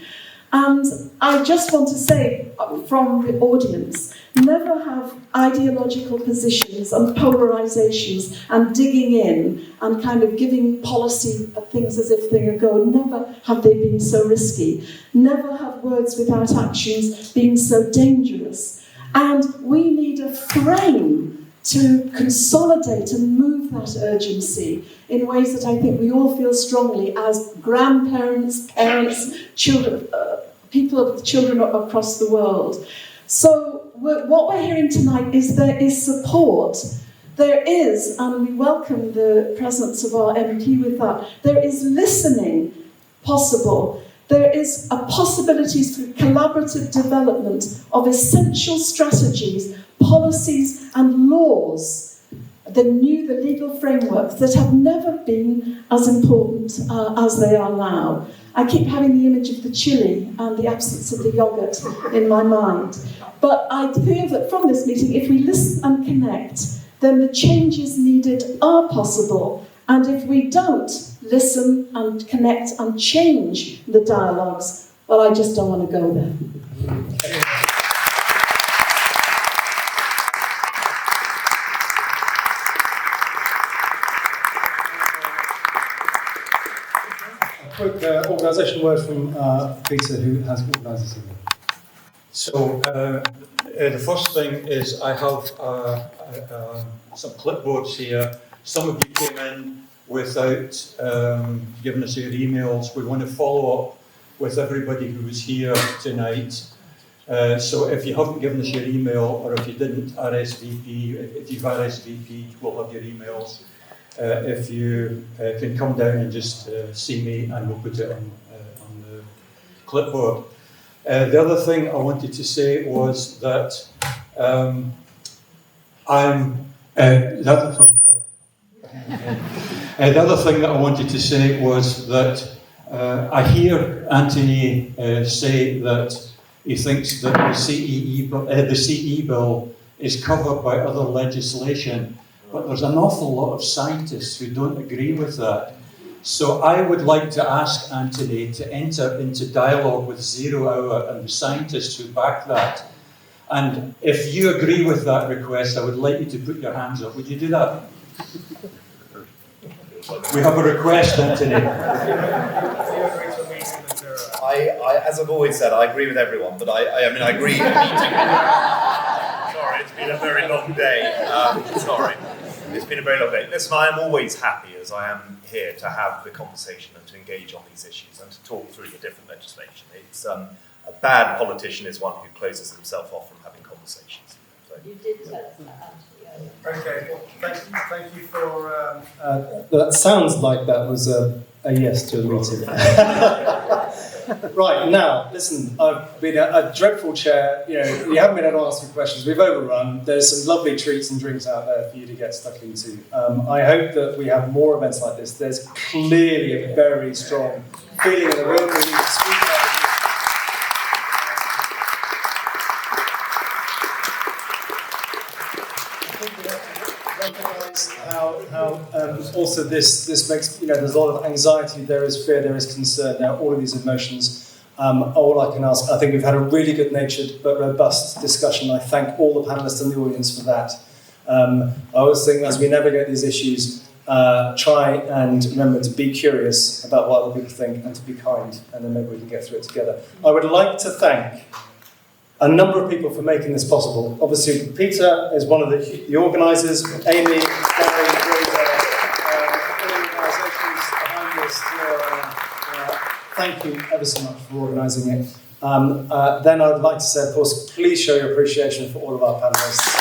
Q: And I just want to say from the audience, never have ideological positions and polarizations and digging in and kind of giving policy things as if they are go. Never have they been so risky. Never have words without actions been so dangerous. And we need a frame to consolidate and move that urgency in ways that I think we all feel strongly as grandparents, parents, children, people with children across the world. So what we're hearing tonight is there is support. There is, and we welcome the presence of our MP with that, there is listening possible. There is a possibility through collaborative development of essential strategies, policies and laws, the legal frameworks that have never been as important as they are now. I keep having the image of the chili and the absence of the yogurt in my mind. But I feel that from this meeting, if we listen and connect, then the changes needed are possible. And if we don't listen and connect and change the dialogues, well, I just don't want to go there.
A: A quick organisation word from Peter, who has organised this evening.
R: So, the first thing is I have some clipboards here. Some of you came in without giving us your emails. We want to follow up with everybody who was here tonight. So if you haven't given us your email, or if you didn't RSVP, if you've RSVP'd, we'll have your emails. If you can come down and just see me, and we'll put it on the clipboard. The other thing I wanted to say was that the other thing that I wanted to say was that I hear Anthony say that he thinks that the CE bill is covered by other legislation, but there's an awful lot of scientists who don't agree with that. So I would like to ask Anthony to enter into dialogue with Zero Hour and the scientists who back that, And if you agree with that request, I would like you to put your hands up. Would you do that? We have a request, Anthony.
S: As I've always said, I agree with everyone, but I mean, I agree with meeting. Sorry, it's been a very long day. Sorry, it's been a very long day. Listen, I am always happy, as I am here, to have the conversation and to engage on these issues and to talk through the different legislation. It's a bad politician is one who closes himself off from having conversations. So.
L: You did tell us that.
A: Okay, well, thank you for... that sounds like that was a yes to a meeting. Right, now, listen, I've been a dreadful chair. You know, you haven't been able to ask me questions. We've overrun. There's some lovely treats and drinks out there for you to get stuck into. I hope that we have more events like this. There's clearly a very strong feeling in the room. We need to speak about it. How also this makes, you know, there's a lot of anxiety, there is fear, there is concern, there are all of these emotions. All I can ask, I think we've had a really good-natured but robust discussion. I thank all the panellists in the audience for that. I always think as we navigate these issues, try and remember to be curious about what other people think and to be kind, and then maybe we can get through it together. I would like to thank a number of people for making this possible. Obviously, Peter is one of the organisers, Amy, Gary, Rosa, all the organisations behind this. Thank you ever so much for organising it. Then I would like to say, of course, please show your appreciation for all of our panellists.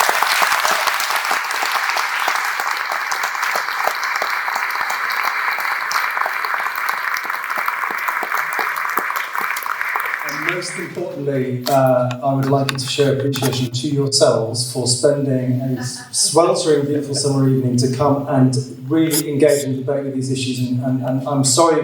A: Most importantly, I would like you to show appreciation to yourselves for spending a sweltering, beautiful summer evening to come and really engage and debate with these issues. And I'm sorry